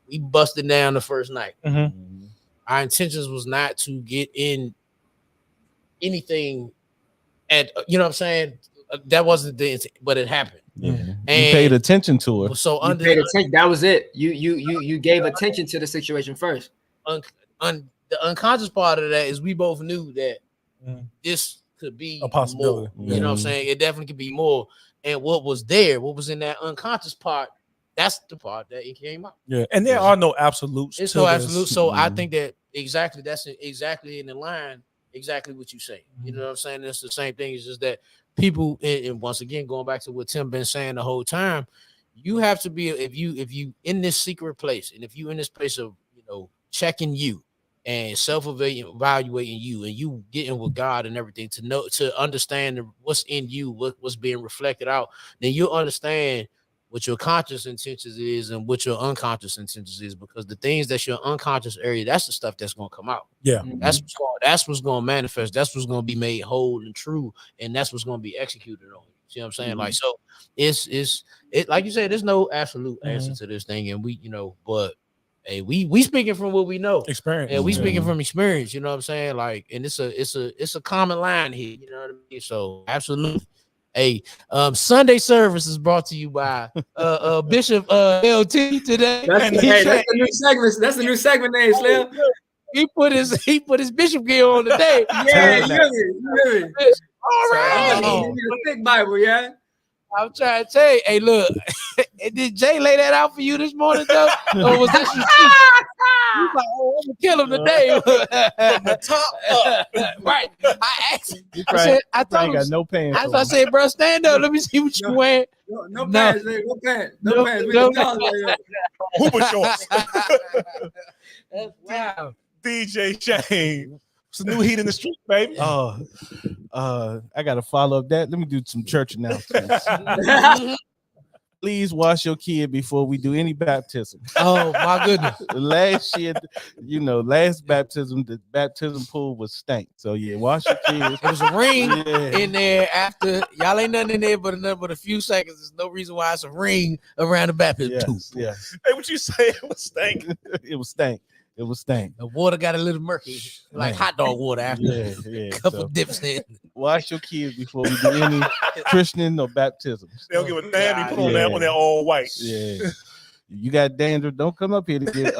We busted down the first night. Our intentions was not to get in anything at, you know what I'm saying? That wasn't the intent, but it happened. Yeah. And you paid attention to it. So that was it. You gave attention to the situation first. The unconscious part of that is we both knew that this could be a possibility. More. You know what I'm saying? It definitely could be more. And what was in that unconscious part, that's the part that it came out. Yeah, and there are no absolutes. It's no absolute. So I think that that's exactly in the line, exactly what you say. You know what I'm saying? It's the same thing. It's just that people, and once again, going back to what Tim been saying the whole time, you have to be, if you in this secret place, and if you in this place of checking you and self-evaluating you, and you getting with God and everything to understand what's in you, what's being reflected out, then you'll understand what your conscious intentions is and what your unconscious intentions is, because the things that's your unconscious area, that's the stuff that's going to come out. Yeah. That's what's going to manifest. That's what's going to be made whole and true. And that's what's going to be executed on. See what I'm saying? Like, so it's like you said, there's no absolute answer to this thing. And we, but hey, we speaking from what we know. Experience. And we speaking from experience, you know what I'm saying? Like, and it's a common line here, you know what I mean? So absolutely. Hey, Sunday service is brought to you by Bishop LT today. That's the new segment. That's the new segment name, Slim. He put his bishop gear on today. Yeah, you hear me. All right. Thick Bible, yeah. I'm trying to tell you, hey, look, did Jay lay that out for you this morning, though? Or was this your He's like, oh, I'm gonna kill him today. From the top up. Right. I asked him. I told him, got no pants. I said, bro, stand up. Let me see what you wearing. No pants, man. No pants. Hooper shorts. That's wow. DJ Shane. It's a new heat in the street, baby. I gotta follow up that. Let me do some church announcements. Please wash your kid before we do any baptism. Oh my goodness. Last year, last baptism, the baptism pool was stank. So yeah, wash your kids. There was a ring in there after y'all ain't nothing in there but a few seconds. There's no reason why it's a ring around the baptism pool. Yes. Hey, what you say? It was stank. It was stank. It was stank. The water got a little murky, like hot dog water after a couple dips in. Wash your kids before we do any christening or baptisms. They don't give a damn. You put on that all white. Yeah. You got dandruff, don't come up here to get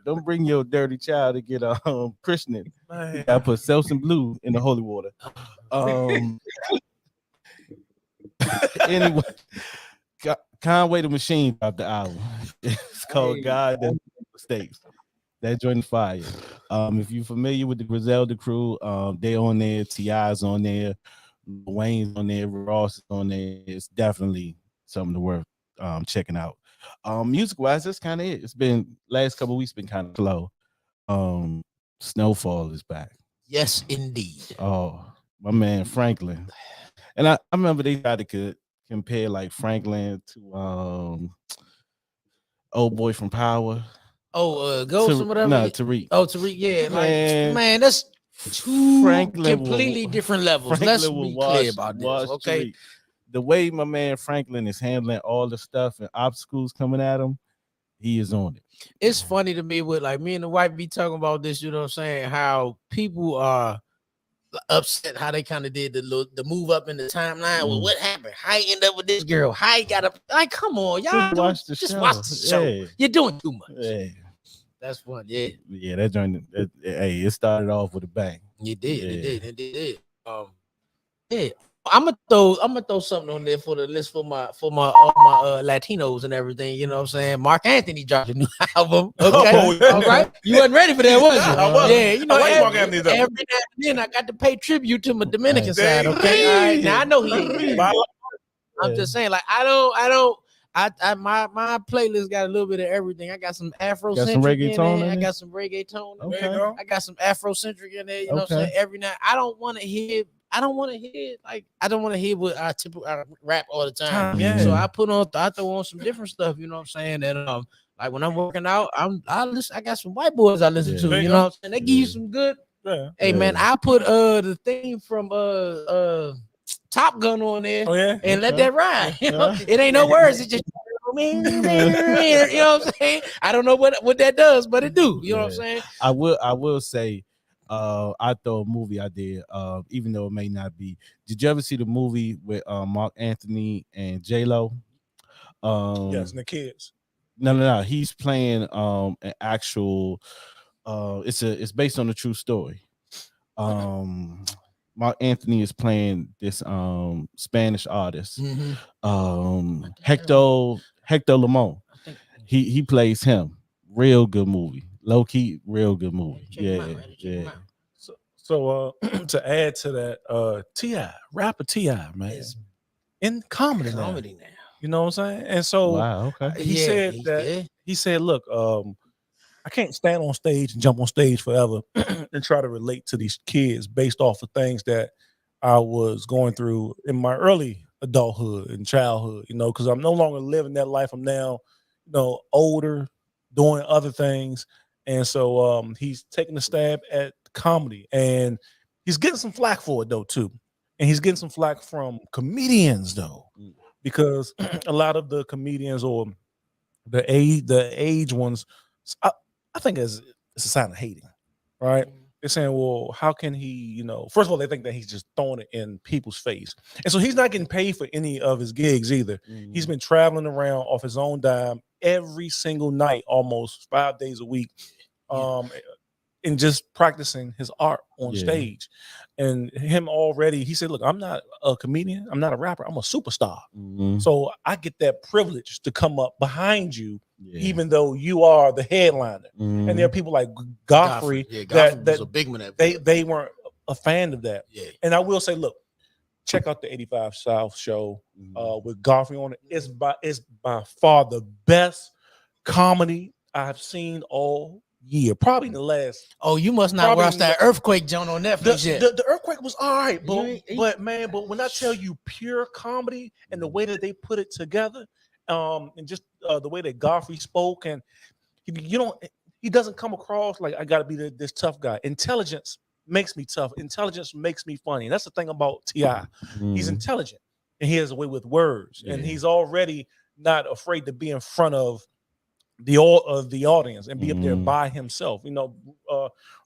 don't bring your dirty child to get christening. I put Selsun Blue in the holy water. Anyway, Conway the Machine dropped the album. It's called God That Mistakes. That joint fire. If you're familiar with the Grisel crew, they on there. T.I.'s on there. Wayne's on there. Ross is on there. It's definitely something worth checking out. Music wise, that's kind of it. It's been last couple of weeks been kind of slow. Snowfall is back. Yes, indeed. Oh, my man Franklin. And I remember they tried to compare like Franklin to old boy from Power. Oh, Ghost or whatever. No, Tariq. Oh, Tariq, yeah. Man, that's two completely different levels. Let's be clear about this, okay? Tariq. The way my man Franklin is handling all the stuff and obstacles coming at him, he is on it. It's funny to me with like me and the wife be talking about this, you know what I'm saying? How people are upset how they kind of did the move up in the timeline. Well, what happened? How he end up with this girl? How he got up? Like, come on, y'all. Watch the show. Yeah. You're doing too much. Yeah. That's fun. Yeah. Yeah, that joint. Hey, it started off with a bang. It did. Yeah. I'm gonna throw something on there for the list for my all my Latinos and everything. You know what I'm saying? Mark Anthony dropped a new album. Okay, all right. You wasn't ready for that, was you? I wasn't. Yeah, you know, Mark Anthony every now and then I got to pay tribute to my Dominican side. Okay, all right. Now I know he ain't. I'm just saying, like I my playlist got a little bit of everything. I got some Afrocentric in there. I got some reggaeton. Okay. I got some Afrocentric in there. You know what I'm saying? Every night. I don't want to hear what I typically rap all the time. Yeah. So I throw on some different stuff, you know what I'm saying? And like when I'm working out, I got some white boys I listen to, you know what I'm saying? They give you some good. Yeah. Hey man, I put the theme from Top Gun on there and let that ride. You know? It ain't no words, it's just you know what I'm saying? I don't know what that does, but it do. You know what I'm saying? I will say I throw a movie I did, even though it may not be. Did you ever see the movie with Mark Anthony and J-Lo? Yes, and the kids. No. He's playing an actual. It's based on a true story. Mark Anthony is playing this Spanish artist, Hector Lamont. He plays him. Real good movie. Low key, real good movie. Yeah. So to add to that, T.I., rapper T.I., man, is in comedy now. You know what I'm saying? And so he said, look, I can't stand on stage and jump on stage forever and try to relate to these kids based off of things that I was going through in my early adulthood and childhood, you know, because I'm no longer living that life. I'm now, you know, older, doing other things. And so he's taking a stab at comedy, and he's getting some flack for it though too. And he's getting some flack from comedians though, because a lot of the comedians or the age ones, I think it's a sign of hating, right? They're saying, well, how can he, you know, first of all, they think that he's just throwing it in people's face. And so he's not getting paid for any of his gigs either. He's been traveling around off his own dime every single night, almost 5 days a week, and just practicing his art on stage. And him already, he said, look, I'm not a comedian. I'm not a rapper. I'm a superstar. So I get that privilege to come up behind you, even though you are the headliner. And there are people like Godfrey, that was a big one. They weren't a fan of that. And I will say, look, check out the 85 South show with Godfrey on it. It's by far the best comedy I've seen all year, probably in the last. Oh, you must not watch that Earthquake joint on Netflix yet. The Earthquake was all right, but when I tell you pure comedy and the way that they put it together, and just the way that Godfrey spoke, and he doesn't come across like I got to be this tough guy. Intelligence makes me tough. Intelligence makes me funny. And that's the thing about T.I. He's intelligent and he has a way with words, and he's already not afraid to be in front of the audience and be up there by himself. You know,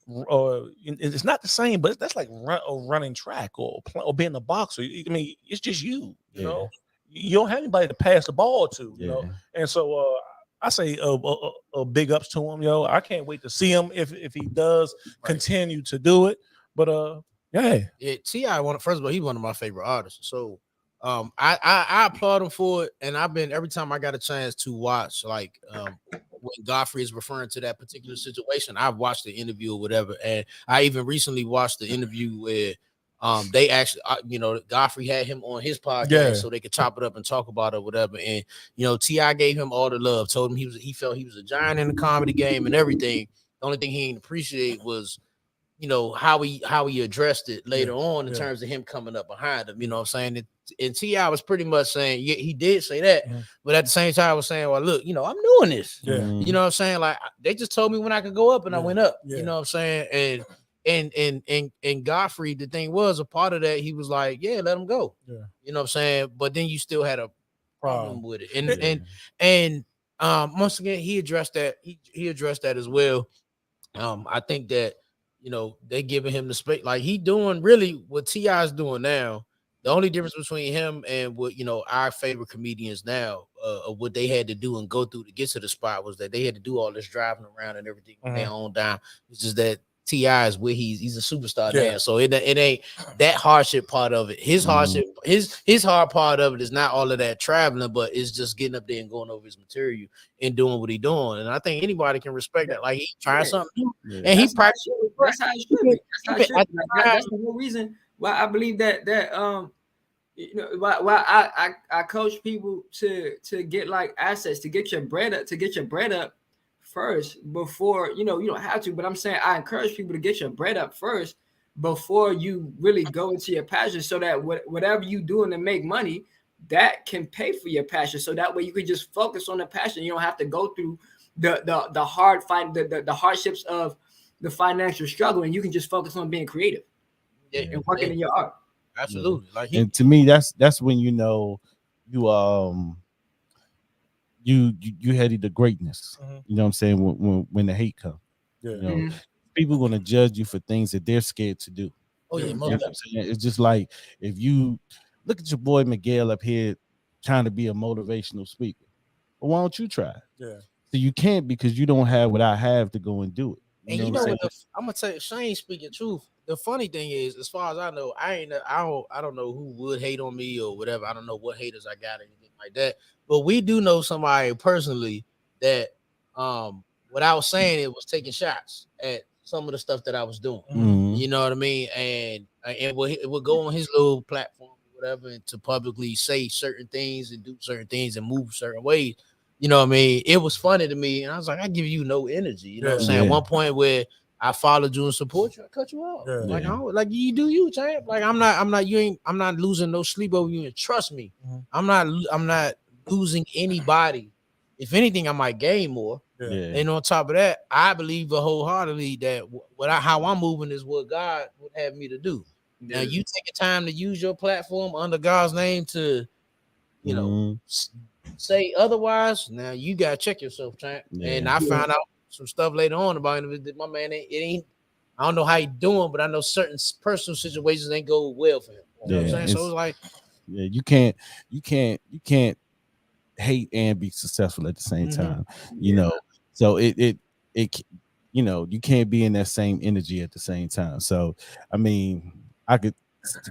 it's not the same, but that's like running track or being a boxer. I mean, it's just you know, you don't have anybody to pass the ball to, you know. And so I say a big ups to him, yo. I can't wait to see him if he does continue to do it. But T.I., first of all, he's one of my favorite artists. So I applaud him for it, and I've been every time I got a chance to watch, like when Godfrey is referring to that particular situation, I've watched the interview or whatever, and I even recently watched the interview where they actually Godfrey had him on his podcast so they could chop it up and talk about it or whatever, and T.I. gave him all the love, told him he felt he was a giant in the comedy game and everything. The only thing he didn't appreciate was how he addressed it later on in terms of him coming up behind him. You know what I'm saying? And T.I. was pretty much saying, yeah, he did say that, but at the same time, I was saying, well, look, I'm doing this. You know what I'm saying? Like, they just told me when I could go up, and I went up. You know what I'm saying? And Godfrey, the thing was, a part of that, he was like, yeah, let him go. You know what I'm saying? But then you still had a problem with it. And once again, he addressed that. He addressed that as well. I think that they giving him the space, like he doing really what T.I. is doing now. The only difference between him and what our favorite comedians now, of what they had to do and go through to get to the spot, was that they had to do all this driving around and everything on their own dime. It's just that T.I. is where he's a superstar now, so it ain't that hardship part of it. His hardship, his hard part of it is not all of that traveling, but it's just getting up there and going over his material and doing what he's doing. And I think anybody can respect that. Like, he trying something new, and he practiced. That's how it should be. That's the whole reason why I believe that why I coach people to get like assets, to get your bread up first before you don't have to, but I'm saying I encourage people to get your bread up first before you really go into your passion, so that whatever you doing to make money, that can pay for your passion, so that way you can just focus on the passion. You don't have to go through the hard fight, the hardships of the financial struggle, and you can just focus on being creative and working in your art. Absolutely. And to me, that's when you headed to greatness. You know what I'm saying? When the hate comes, people gonna judge you for things that they're scared to do. Oh yeah, you know what I'm saying? It's just like, if you look at your boy Miguel up here trying to be a motivational speaker, well, why don't you try? So you can't, because you don't have what I have to go and do it. And what I'm gonna tell you, Shane speaking truth. The funny thing is, as far as I know, I don't know who would hate on me or whatever. I don't know what haters I got or anything like that. But we do know somebody personally that, without saying it, was taking shots at some of the stuff that I was doing. You know what I mean? And it would go on his little platform or whatever, and to publicly say certain things and do certain things and move certain ways. You know what I mean? It was funny to me, and I was like, I give you no energy. You know what I'm saying? At one point where I followed you and support you, I cut you off. Like you do you, champ. Like I'm not losing no sleep over you, and trust me, I'm not losing anybody. If anything, I might gain more. And on top of that, I believe wholeheartedly that how I'm moving is what God would have me to do. Now, you taking time to use your platform under God's name to, say otherwise. Now you gotta check yourself, champ. And I found out some stuff later on about him that my man ain't. I don't know how he doing, but I know certain personal situations ain't go well for him. You know what I'm saying? So it's like, you can't hate and be successful at the same time. So it you can't be in that same energy at the same time. So I mean, I could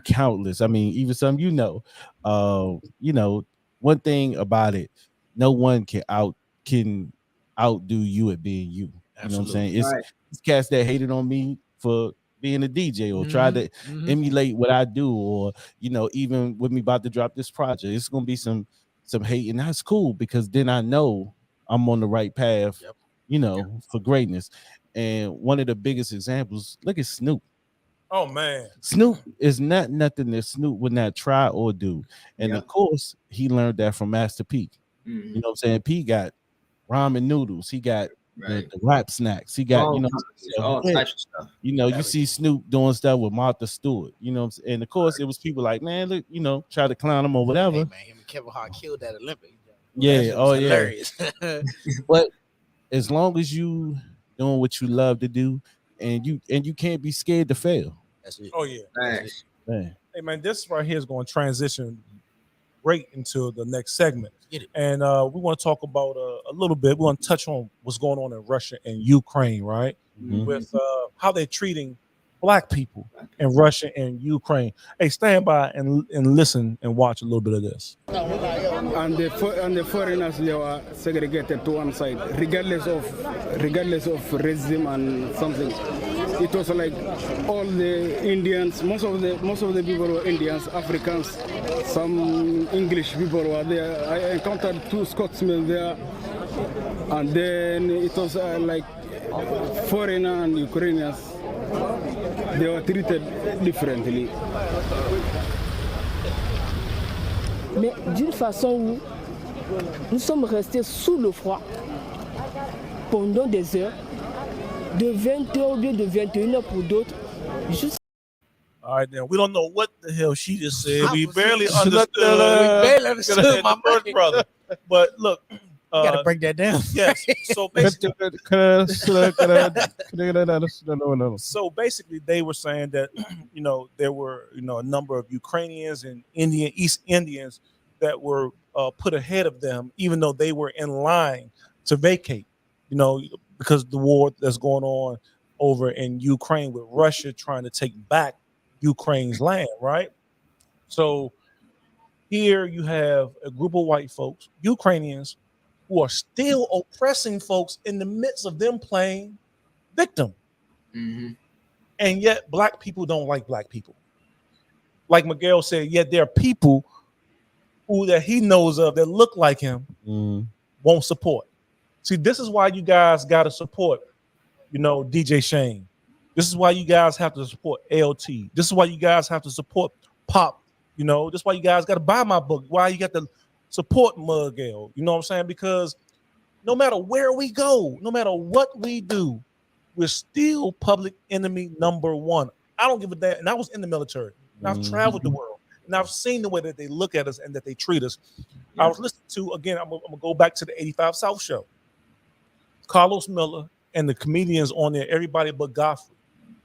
countless. I mean, even some one thing about it, no one can outdo you at being you. You know what I'm saying? It's cats that hated on me for being a DJ or tried to emulate what I do, or even with me about to drop this project, it's gonna be some hate, and that's cool, because then I know I'm on the right path, for greatness. And one of the biggest examples, look at Snoop. Oh man, Snoop is not nothing that Snoop would not try or do, and of course he learned that from Master P. You know what I'm saying? P got ramen noodles, he got the rap snacks, he got all types of stuff. You see Snoop doing stuff with Martha Stewart, and of course it was people like, man, look, try to clown him or whatever. Hey, man, him and Kevin Hart killed that Olympic. Hilarious. But as long as you doing what you love to do, and you can't be scared to fail. That's it. Oh yeah. Nice. Man. Hey man, this right here is going to transition right into the next segment, and we want to talk about a little bit. We want to touch on what's going on in Russia and Ukraine, right? With how they're treating black people in Russia and Ukraine. Hey, stand by and listen and watch a little bit of this. And the foreigners, they were segregated to one side, regardless of racism and something. It was like all the Indians, most of the people were Indians, Africans, some English people were there. I encountered 2 Scotsmen there, and then it was like foreigner and Ukrainians. They were treated differently. Mais d'une façon où nous sommes restés sous le froid pendant des heures, de 20h ou bien de 21h pour d'autres. Juste... All right, then we don't know what the hell she just said. We barely understood. understood my first brother. But look, you gotta break that down. Yes. So basically, they were saying that there were a number of Ukrainians and East Indians that were put ahead of them, even though they were in line to vacate. Because the war that's going on over in Ukraine with Russia trying to take back Ukraine's land, right? So here you have a group of white folks, Ukrainians, who are still oppressing folks in the midst of them playing victim. Mm-hmm. And yet black people don't like black people. Like Miguel said, yet there are people who that he knows of that look like him won't support. See, this is why you guys got to support, DJ Shane. This is why you guys have to support LT. This is why you guys have to support Pop. This is why you guys got to buy my book. Why you got to support Miguel. You know what I'm saying? Because no matter where we go, no matter what we do, we're still public enemy number one. I don't give a damn. And I was in the military. And I've traveled the world. And I've seen the way that they look at us and that they treat us. Yeah. I was listening to, again, I'm going to go back to the 85 South show. Carlos Miller and the comedians on there, everybody but Godfrey,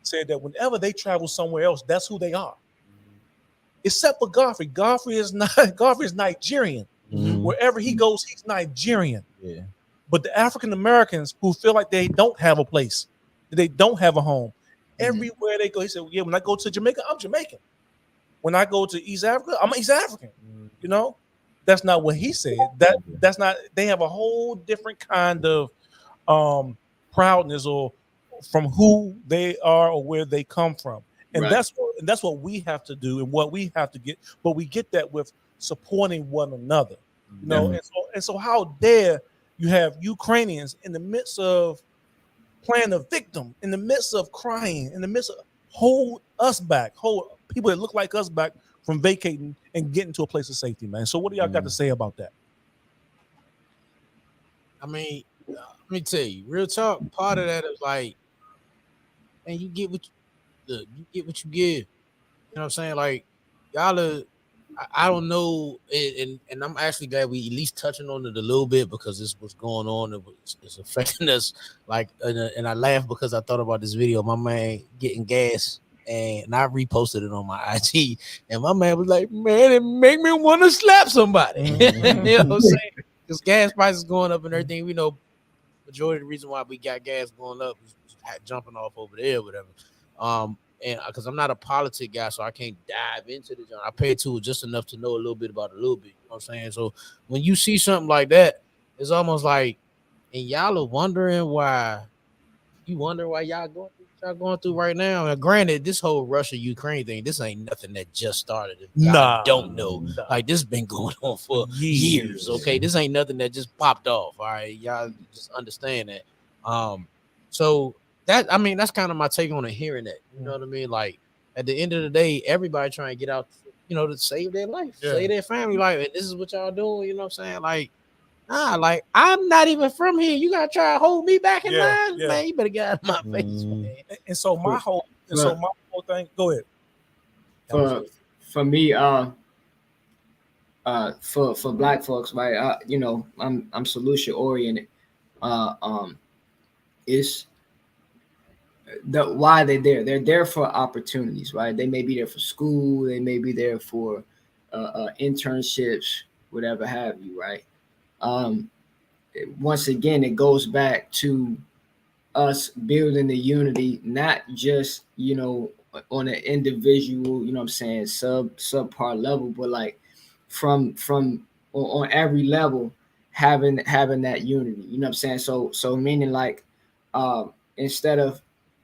said that whenever they travel somewhere else, that's who they are. Except for Godfrey. Godfrey is Nigerian. Wherever he goes, he's Nigerian. Yeah. But the African Americans who feel like they don't have a place, they don't have a home, everywhere they go, he said, "Yeah, when I go to Jamaica, I'm Jamaican. When I go to East Africa, I'm East African." That's not what he said. That's not. They have a whole different kind of proudness or from who they are or where they come from, and that's what we have to do and what we have to get. But we get that with supporting one another, And so how dare you have Ukrainians in the midst of playing a victim, in the midst of crying, in the midst of hold people that look like us back from vacating and getting to a place of safety, man. So what do y'all got to say about that? I mean, let me tell you, real talk. Part of that is like, and you get what you give. You know what I'm saying? Like, y'all are. I don't know, and I'm actually glad we at least touching on it a little bit because this was going on. It's affecting us. Like, and I laughed because I thought about this video. My man getting gas, and I reposted it on my IG. And my man was like, "Man, it make me want to slap somebody." You know what I'm saying? Because gas prices going up and everything. We know majority of the reason why we got gas going up is jumping off over there, or whatever. And because I'm not a politic guy, so I can't dive into the genre. I pay to it just enough to know a little bit about it, you know what I'm saying? So when you see something like that, it's almost like, and y'all are wondering why y'all going through right now. And granted, this whole Russia-Ukraine thing, this ain't nothing that just started. I don't know. Like, this been going on for years, okay? This ain't nothing that just popped off, all right? Y'all just understand that. So that's kind of my take on it, hearing that. You know what I mean? Like, at the end of the day, everybody trying to get out, to save their life, save their family life. And this is what y'all doing, you know what I'm saying? Like, like, I'm not even from here. You gotta try to hold me back in line? Man, you better get out of my face, man. And so my whole thing, go ahead. For me, for black folks, right? I'm solution oriented. It's why they're there. They're there for opportunities, right? They may be there for school. They may be there for internships, whatever have you, right? Once again, it goes back to us building the unity, not just, on an individual, you know what I'm saying, subpar level, but like from on every level, having that unity, you know what I'm saying? So meaning like, instead of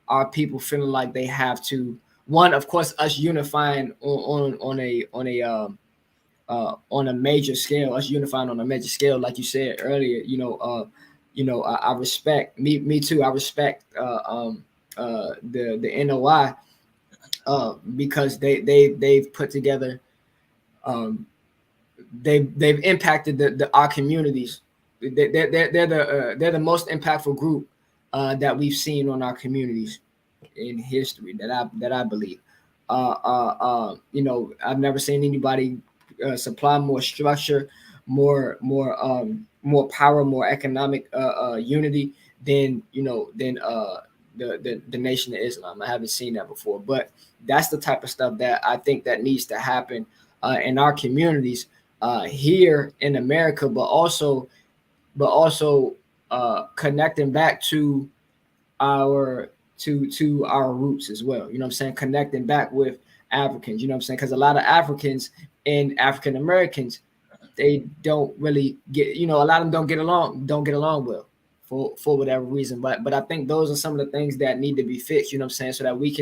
our people feeling like they have to, one, of course, us unifying on a major scale, us unifying on a major scale, like you said earlier, I respect me too. I respect the NOI, because they've put together, they've impacted our communities. They're the most impactful group that we've seen on our communities in history, that I believe. I've never seen anybody supply more structure, more power, more economic unity than the Nation of Islam. I haven't seen that before, but that's the type of stuff that I think that needs to happen in our communities here in America, but also connecting back to our roots as well. You know what I'm saying? Connecting back with Africans, you know what I'm saying? Because a lot of Africans and African Americans, they don't really get, a lot of them don't get along well for whatever reason. But I think those are some of the things that need to be fixed, you know what I'm saying? So that we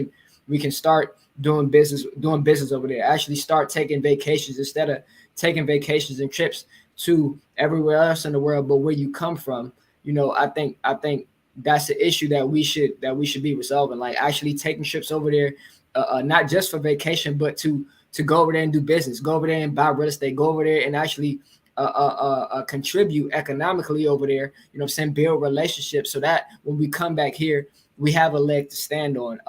can start doing business over there. Actually start taking vacations instead of taking vacations and trips to everywhere else in the world, but where you come from. I think that's the issue that we should be resolving. Like actually taking trips over there, not just for vacation, but to go over there and do business, go over there and buy real estate, go over there and actually contribute economically over there. You know what I'm saying? Build relationships so that when we come back here, we have a leg to stand on.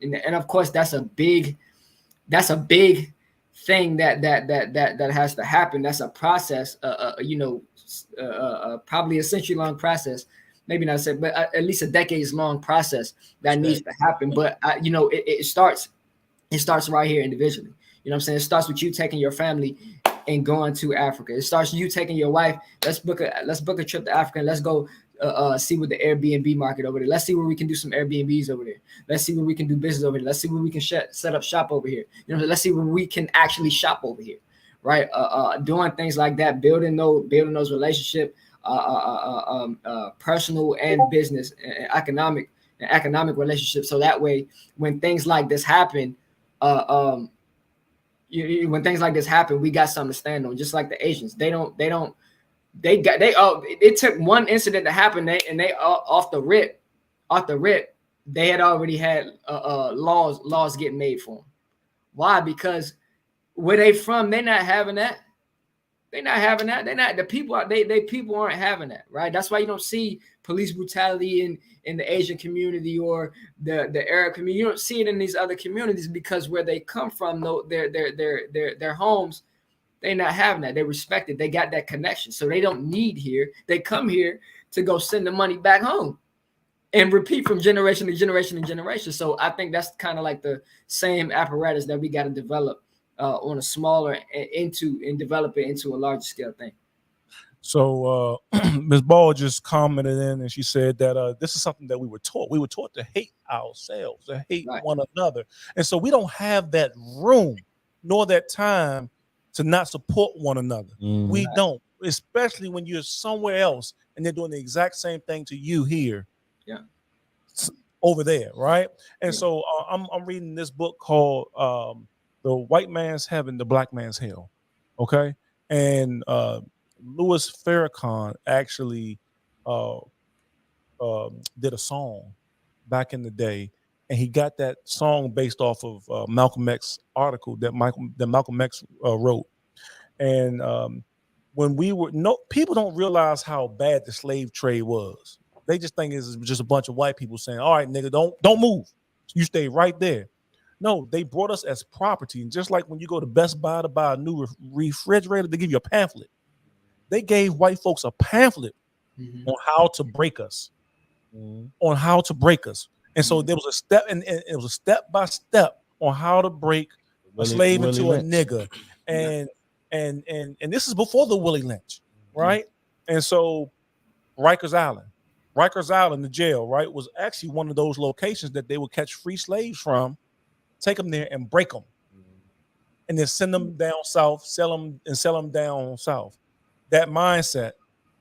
And of course, that's a big thing that has to happen. That's a process. Probably a century-long process. Maybe not say, but at least a decades-long process that needs to happen. But it starts right here individually. You know what I'm saying? It starts with you taking your family and going to Africa. It starts with you taking your wife. Let's book a trip to Africa. And let's go see what the Airbnb market over there. Let's see where we can do some Airbnbs over there. Let's see where we can do business over there. Let's see where we can set up shop over here. Let's see where we can actually shop over here, right? Doing things like that, building those relationships, personal and business and economic relationships. So that way, when things like this happen, when things like this happen, we got something to stand on. Just like the Asians, it took one incident to happen, and they off the rip, they had already had laws getting made for them. Why? Because where they from, they're not having that. They're not having that. They're not the people. They people aren't having that, right? That's why you don't see police brutality in the Asian community or the Arab community. You don't see it in these other communities because where they come from, though, their homes, they're not having that. They respect it. They got that connection, so they don't need here. They come here to go send the money back home and repeat from generation to generation to generation. So I think that's kind of like the same apparatus that we got to develop on a smaller and develop it into a larger scale thing. So Ms. Ball just commented in, and she said that this is something that we were taught. We were taught to hate ourselves, to hate one another, and so we don't have that room nor that time to not support one another. We don't, especially when you're somewhere else and they're doing the exact same thing to you here. Yeah. Over there, right? And so I'm reading this book called The White Man's Heaven, the Black Man's Hell. Okay. And Louis Farrakhan actually did a song back in the day, and he got that song based off of Malcolm X article that Malcolm X wrote. And when people don't realize how bad the slave trade was. They just think it's just a bunch of white people saying, "All right, nigga, don't move. You stay right there." No, they brought us as property. And just like when you go to Best Buy to buy a new refrigerator, they give you a pamphlet. They gave white folks a pamphlet on how to break us, on how to break us. And so there was a step, and it was a step by step on how to break a slave into a nigga. And this is before the Willie Lynch, right? And so Rikers Island, Rikers Island, the jail, right, was actually one of those locations that they would catch free slaves from, take them there and break them, and then send them down south, sell them down south. That mindset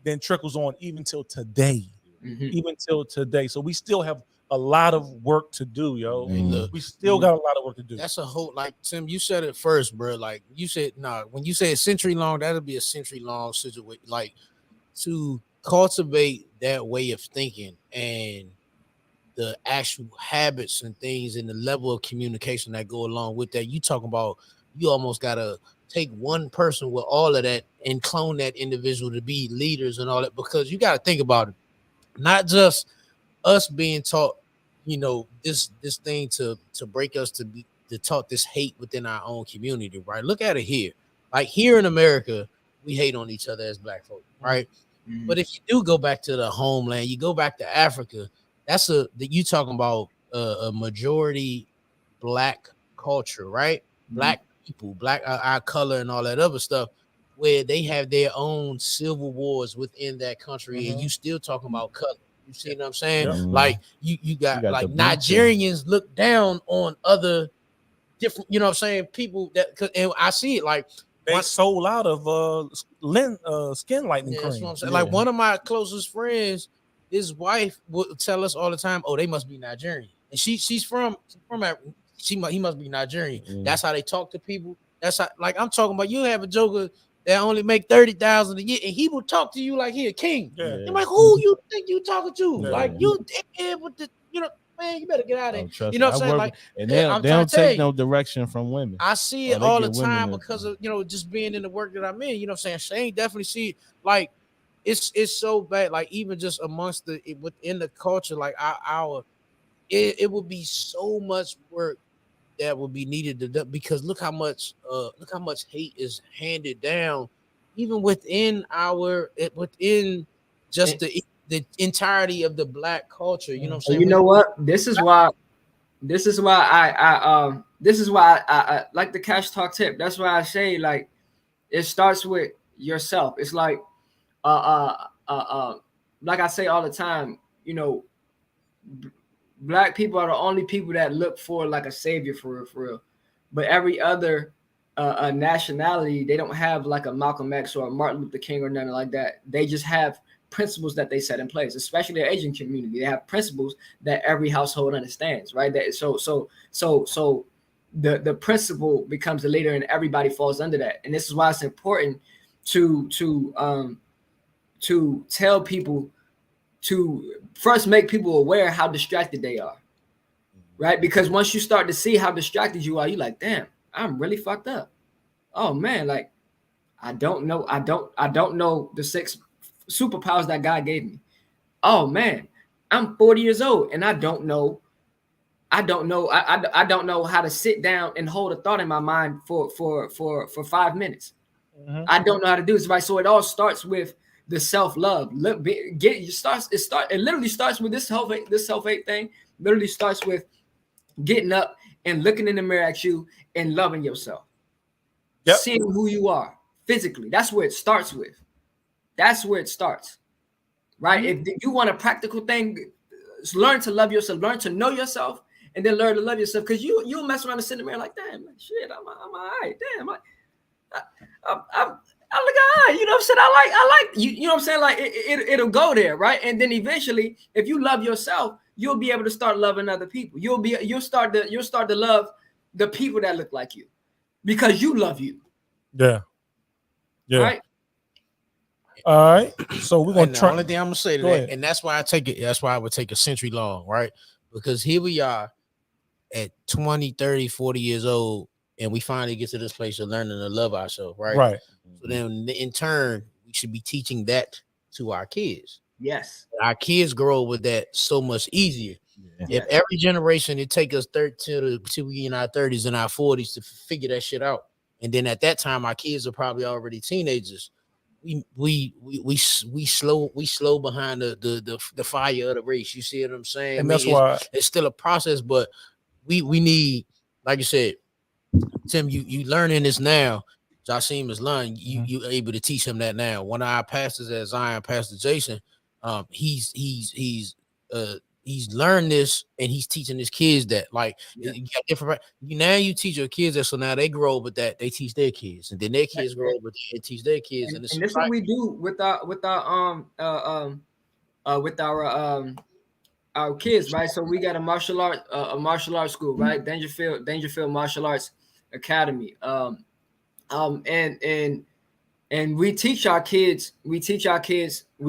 then trickles on even till today. Even till today. So we still have a lot of work to do, yo. Look, we still got a lot of work to do. That's a whole, like, Tim, you said it first, bro. Like you said, when you say a century long, that'll be a century long situation. Like, to cultivate that way of thinking and the actual habits and things and the level of communication that go along with that. You talking about, you almost gotta take one person with all of that and clone that individual to be leaders and all that, because you got to think about it. Not just us being taught, this thing to break us to taught this hate within our own community, right? Look at it here. Like here in America, we hate on each other as Black folk, right? But if you do go back to the homeland, you go back to Africa, you talking about a majority Black culture, right? Black people, Black our color and all that other stuff, where they have their own civil wars within that country, and you still talking about color. You see what I'm saying? Like you got like Nigerians look down on other different, you know what I'm saying, people that, and I see it like they sold out of skin lightening cream. That's what I'm saying. Like one of my closest friends, his wife would tell us all the time, "Oh, they must be Nigerian," and he's from he must be Nigerian. That's how they talk to people. That's how, like, I'm talking about, you have a joker that only make 30,000 a year, and he will talk to you like he a king. I'm like, who you think you talking to? Like, you with the, man, you better get out of there. You know what I'm saying? Like, and they don't take no direction from women. I see it all the time because of, just being in the work that I'm in. You know what I'm saying? Shane definitely see it. Like, it's so bad. Like, even just amongst within the culture, like it would be so much work that would be needed to, because look how much hate is handed down, even within just the entirety of the Black culture. You know what I'm saying? You know what? This is why I like the cash talk tip. That's why I say, like, it starts with yourself. It's like like I say all the time, Black people are the only people that look for like a savior for real. But every other nationality, they don't have like a Malcolm X or a Martin Luther King or nothing like that. They just have principles that they set in place, especially the Asian community. They have principles that every household understands, right? So the principle becomes the leader, and everybody falls under that. And this is why it's important to tell people, to first make people aware how distracted they are, right? Because once you start to see how distracted you are, you're like, damn, I'm really fucked up. Oh man, like I don't know the 6 superpowers that God gave me. Oh man, I'm 40 years old and I don't know how to sit down and hold a thought in my mind for 5 minutes. I don't know how to do this, right? So it all starts with the self-love. It literally starts with this self-hate thing. Literally starts with getting up and looking in the mirror at you and loving yourself. Seeing who you are physically. That's where it starts with. That's where it starts. Right? If you want a practical thing, learn to love yourself, learn to know yourself, and then learn to love yourself. Because you'll mess around and sit in the mirror like, damn, shit, I'm all right. Damn, I look at her, you know what I'm saying? I like you, you know what I'm saying? Like it'll go there, right? And then eventually, if you love yourself, you'll be able to start loving other people. You'll start to love the people that look like you, because you love you. Yeah. Right. All right. So we're gonna try. The only thing I'm gonna say to that, and that's why I would take a century long, right? Because here we are at 20, 30, 40 years old, and we finally get to this place of learning to love ourselves, right? Right. So then in turn, we should be teaching that to our kids. Yes. Our kids grow with that so much easier. If every generation, it take us 13 to we in our 30s and our 40s to figure that shit out. And then at that time, our kids are probably already teenagers. We slow behind the fire of the race. You see what I'm saying? And that's why it's still a process, but we need, like you said, Tim, you learning this now. Jasim is learning. You able to teach him that now. One of our pastors at Zion, Pastor Jason, He's learned this and he's teaching his kids that. Like, you got different. Now you teach your kids that, so now they grow up with that. They teach their kids, and then their kids grow up with it and teach their kids. And this is what we do with our kids, right? So we got a martial arts school, right? Dangerfield Martial Arts Academy. And we teach our kids, we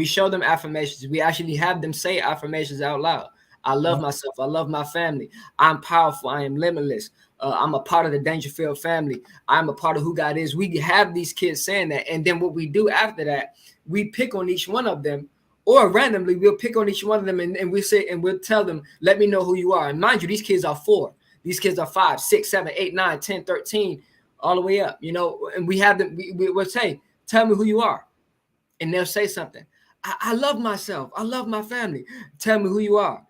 show them affirmations. We actually have them say affirmations out loud. I love myself. I love my family. I'm powerful. I am limitless. I'm a part of the Dangerfield family. I'm a part of who God is. We have these kids saying that. And then what we do after that, we pick on each one of them, or randomly we'll pick on each one of them and we say, and we'll tell them, let me know who you are. And mind you, these kids are 4. These kids are 5, 6, 7, 8, 9, 10, 13, all the way up, and we have them, we'll say, tell me who you are. And they'll say something. I love myself. I love my family. Tell me who you are.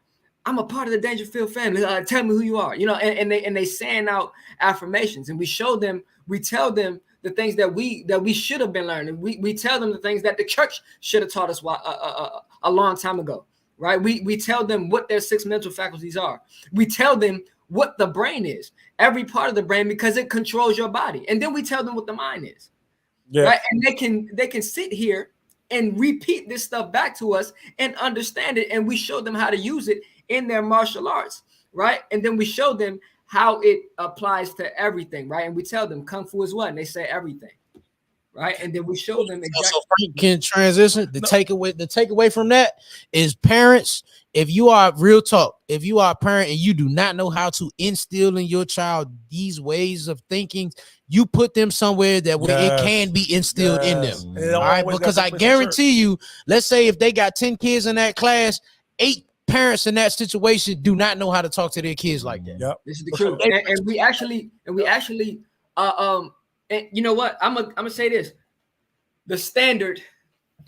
I'm a part of the Dangerfield family. Tell me who you are. And they saying out affirmations, and we show them, we tell them the things that we should have been learning. We tell them the things that the church should have taught us a long time ago, right? We tell them what their 6 mental faculties are. We tell them what the brain is, every part of the brain, because it controls your body. And then we tell them what the mind is. Yeah. Right. And they can sit here and repeat this stuff back to us and understand it. And we show them how to use it in their martial arts. Right. And then we show them how it applies to everything. Right. And we tell them Kung Fu is what? And they say everything. Right. And then we show them exactly. So Frank can transition. The takeaway from that is, parents, if you are real talk, if you are a parent and you do not know how to instill in your child these ways of thinking, you put them somewhere that it can be instilled in them. All right. Because I guarantee you, let's say if they got 10 kids in that class, 8 parents in that situation do not know how to talk to their kids like that. Yep. This is the truth. And we actually, and you know what? I'm gonna say this. The standard,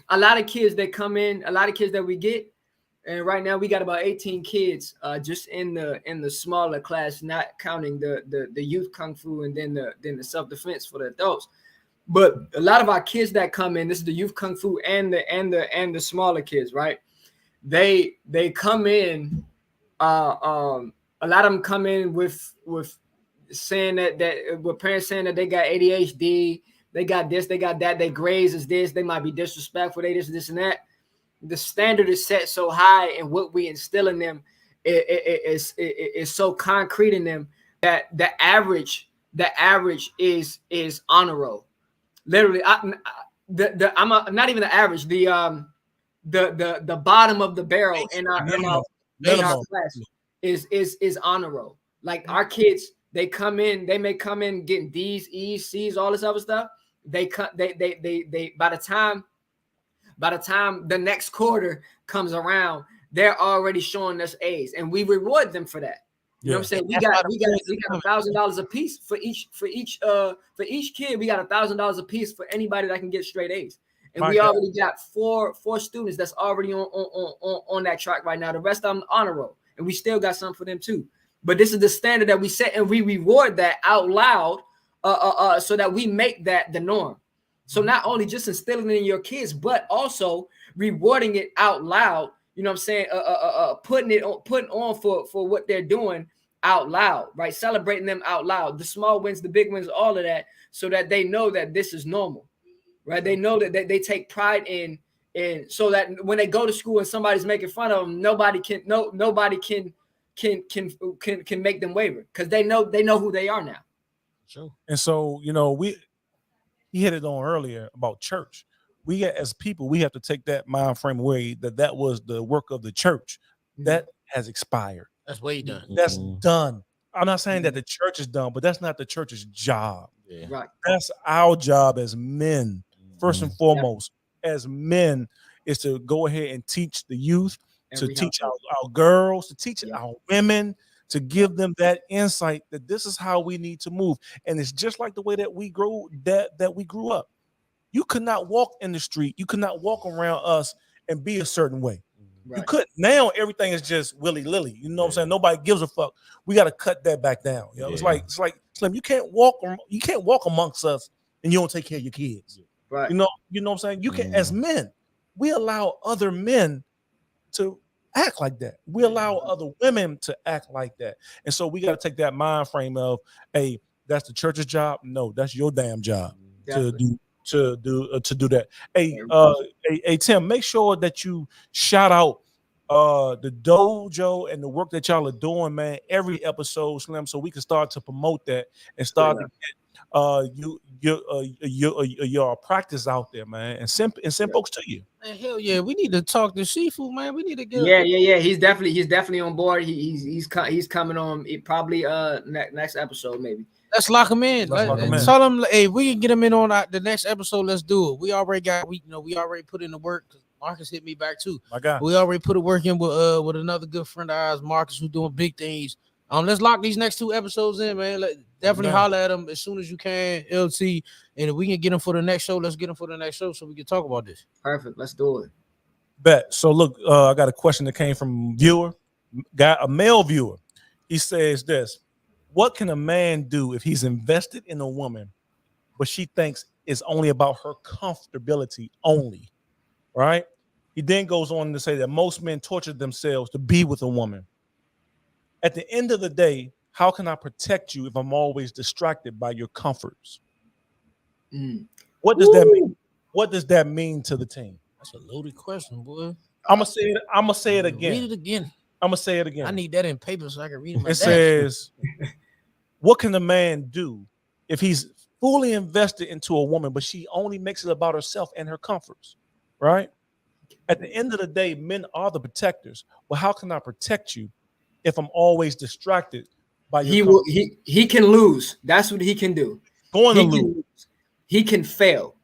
a lot of kids that come in, a lot of kids that we get, and right now we got about 18 kids just in the smaller class, not counting the youth Kung Fu and then the self-defense for the adults. But a lot of our kids that come in, this is the youth Kung Fu and the smaller kids, right? They come in, a lot of them come in with saying that with parents saying that they got ADHD, they got this, they got that, their grades is this, they might be disrespectful, they this and that. The standard is set so high, and what we instill in them is so concrete in them that the average is honor roll. Literally, I'm not even the average. The bottom of the barrel in our class is honor roll. Like our kids, they may come in getting D's, E's, C's, all this other stuff. They by the time the next quarter comes around, they're already showing us A's, and we reward them for that. You know what I'm saying? We got $1,000 a piece for each kid. We got $1,000 a piece for anybody that can get straight A's. And we already got four students that's already on that track right now. The rest of them honor roll, and we still got some for them too. But this is the standard that we set, and we reward that out loud, so that we make that the norm. So not only just instilling it in your kids, but also rewarding it out loud. You know what I'm saying? Putting on for what they're doing out loud, right? Celebrating them out loud, the small wins, the big wins, all of that, so that they know that this is normal, right? They know that they take pride in, so that when they go to school and somebody's making fun of them, nobody can make them waver, because they know who they are now. Sure. And so, he hit it on earlier about church. We as people, we have to take that mind frame away that was the work of the church. Mm-hmm. That has expired. That's way done. That's done. I'm not saying that the church is done, but that's not the church's job. Yeah. Right. That's our job as men, first and foremost. As men, is to go ahead and teach the youth, to teach our girls, to teach our women, to give them that insight that this is how we need to move. And it's just like the way that we grew up. You could not walk in the street. You could not walk around us and be a certain way. Right. You couldn't. Now everything is just willy-nilly. You know what I'm saying? Nobody gives a fuck. We got to cut that back down. It's like Slim, you can't walk amongst us and you don't take care of your kids. Right. You know what I'm saying? You can, as men, we allow other men to act like that. We allow other women to act like that. And so we got to take that mind frame of, hey, that's the church's job. No, that's your damn job to do that. Hey, Tim, make sure that you shout out the dojo and the work that y'all are doing, man, every episode, Slim, so we can start to promote that and start to get your practice out there, man, and send folks to you. Man, hell yeah, we need to talk to Seafood, man. We need to get yeah. He's definitely on board. He's coming on probably next episode maybe. Let's lock him in. Tell him, hey, we can get him in on the next episode. Let's do it. We already put in the work. Marcus hit me back too. My God. We already put a work in with another good friend of ours, Marcus, who's doing big things. Let's lock these next 2 episodes in, man. Definitely holler at him as soon as you can, LT. And if we can get him for the next show, let's get him for the next show so we can talk about this. Perfect. Let's do it. Bet. So look, I got a question that came from a male viewer. He says this: what can a man do if he's invested in a woman, but she thinks it's only about her comfortability only? Right? He then goes on to say that most men torture themselves to be with a woman. At the end of the day, how can I protect you if I'm always distracted by your comforts? What does that mean? What does that mean to the team? That's a loaded question, boy. I'm gonna say it again. Read it again. I'm gonna say it again. I need that in paper so I can read it. It says, what can a man do if he's fully invested into a woman, but she only makes it about herself and her comforts? Right? At the end of the day, men are the protectors. Well, how can I protect you if I'm always distracted by your he can lose. That's what he can do. Going to lose. He can fail.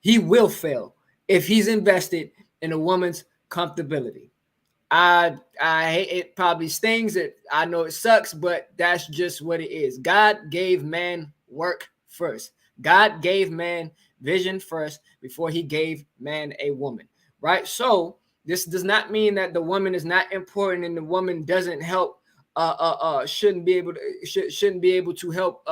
He will fail if he's invested in a woman's comfortability. I hate it. Probably stings it. I know it sucks, but that's just what it is. God gave man work first. God gave man vision first before he gave man a woman. Right? So this does not mean that the woman is not important and the woman doesn't help. Shouldn't be able to help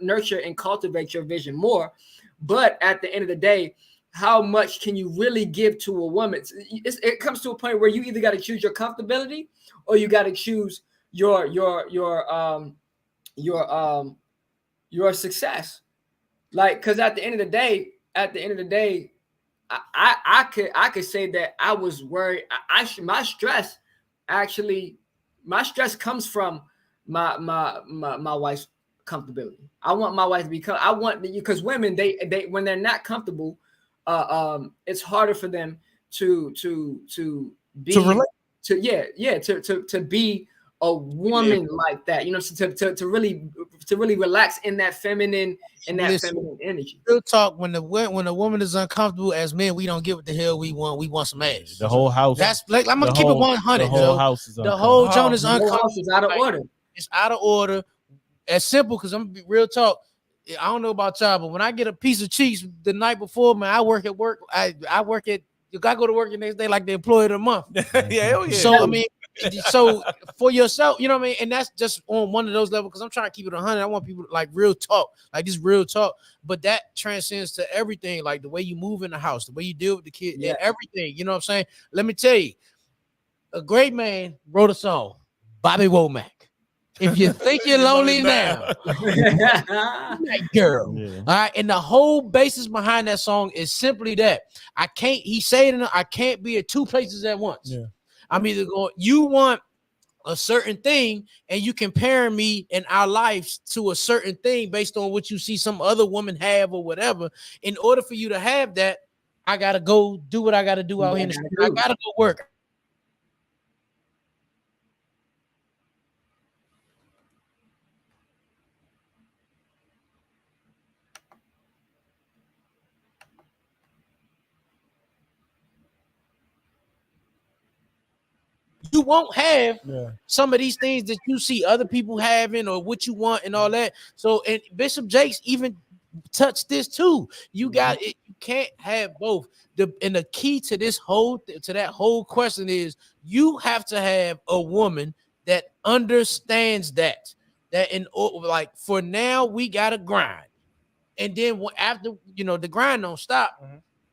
nurture and cultivate your vision more. But at the end of the day, how much can you really give to a woman? It comes to a point where you either got to choose your comfortability or you got to choose your success. Like, because at the end of the day, I could say that I was worried. My stress comes from my wife's comfortability. I want my wife to be because women they when they're not comfortable, it's harder for them to be to be a woman like that, you know, to really relax in that feminine energy. Real talk, when a woman is uncomfortable, as men, we don't get what the hell we want. We want some ass. The whole house. That's like, I'm gonna keep it 100. The whole house is the whole joint is uncomfortable. The whole house is out of order. It's out of order. As simple, because I'm gonna be real talk. I don't know about y'all, but when I get a piece of cheese the night before, man, I work at work. I work at. You gotta go to work the next day like the employee of the month. Yeah. So I mean, so for yourself, you know what I mean, and that's just on one of those levels. Because I'm trying to keep it 100. I want people to, like, real talk, like this real talk. But that transcends to everything, like the way you move in the house, the way you deal with the kid, and everything. You know what I'm saying? Let me tell you, a great man wrote a song, Bobby Womack. If you think you're lonely now, that girl. Yeah. All right. And the whole basis behind that song is simply that he said I can't be at 2 places at once. Yeah. I'm either going, you want a certain thing, and you comparing me and our lives to a certain thing based on what you see some other woman have or whatever. In order for you to have that, I gotta go do what I gotta do out here in the street. I gotta go work. You won't have some of these things that you see other people having or what you want and all that. So, and Bishop Jakes even touched this too. You got it. You can't have both. And the key to that whole question is you have to have a woman that understands that like, for now we got to grind. And then after, the grind don't stop,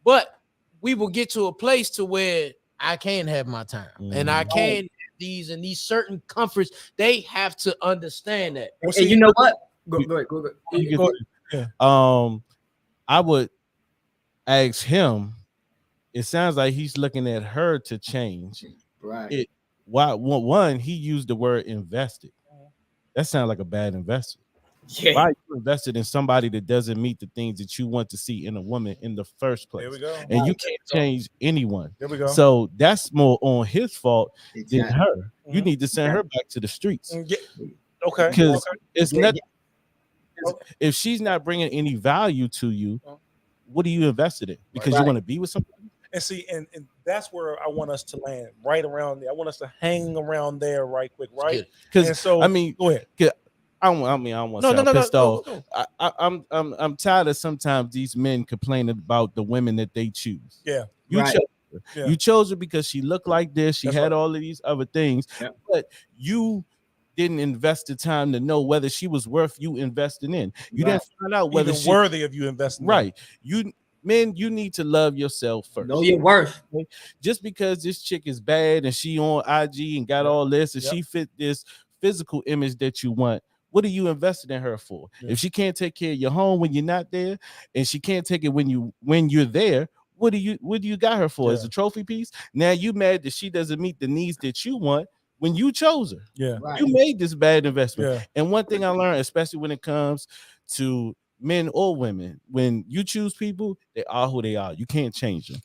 but we will get to a place to where I can have my time and I can have these and these certain comforts. They have to understand that. And you know what? Go ahead. Yeah. I would ask him. It sounds like he's looking at her to change. Right. One, he used the word invested. That sounds like a bad investment. Yeah. Why you invested in somebody that doesn't meet the things that you want to see in a woman in the first place? There we go. And you can't change anyone. There we go. So that's more on his fault Exactly. than her. You need to send her back to the streets. Yeah. Okay. Because it's not. If she's not bringing any value to you, what are you invested in? Because you want to be with somebody. And see, and that's where I want us to land, right around there. I want us to hang around there right quick, right? Because so I mean, go ahead. I don't want to sound pissed off. I'm tired of sometimes these men complaining about the women that they choose. Yeah, you chose her. Yeah. You chose her because she looked like this. She had all of these other things, but you didn't invest the time to know whether she was worth you investing in. You didn't find out whether she's worthy of you investing. Right. Men, you need to love yourself first. Know your worth. Just because this chick is bad and she on IG and got all this and she fit this physical image that you want, what are you invested in her for? If she can't take care of your home when you're not there, and she can't take it when you're there, what do you got her for? As a trophy piece? Now you mad that she doesn't meet the needs that you want when you chose her. Yeah, you made this bad investment. And one thing I learned, especially when it comes to men or women, when you choose people, they are who they are. You can't change them.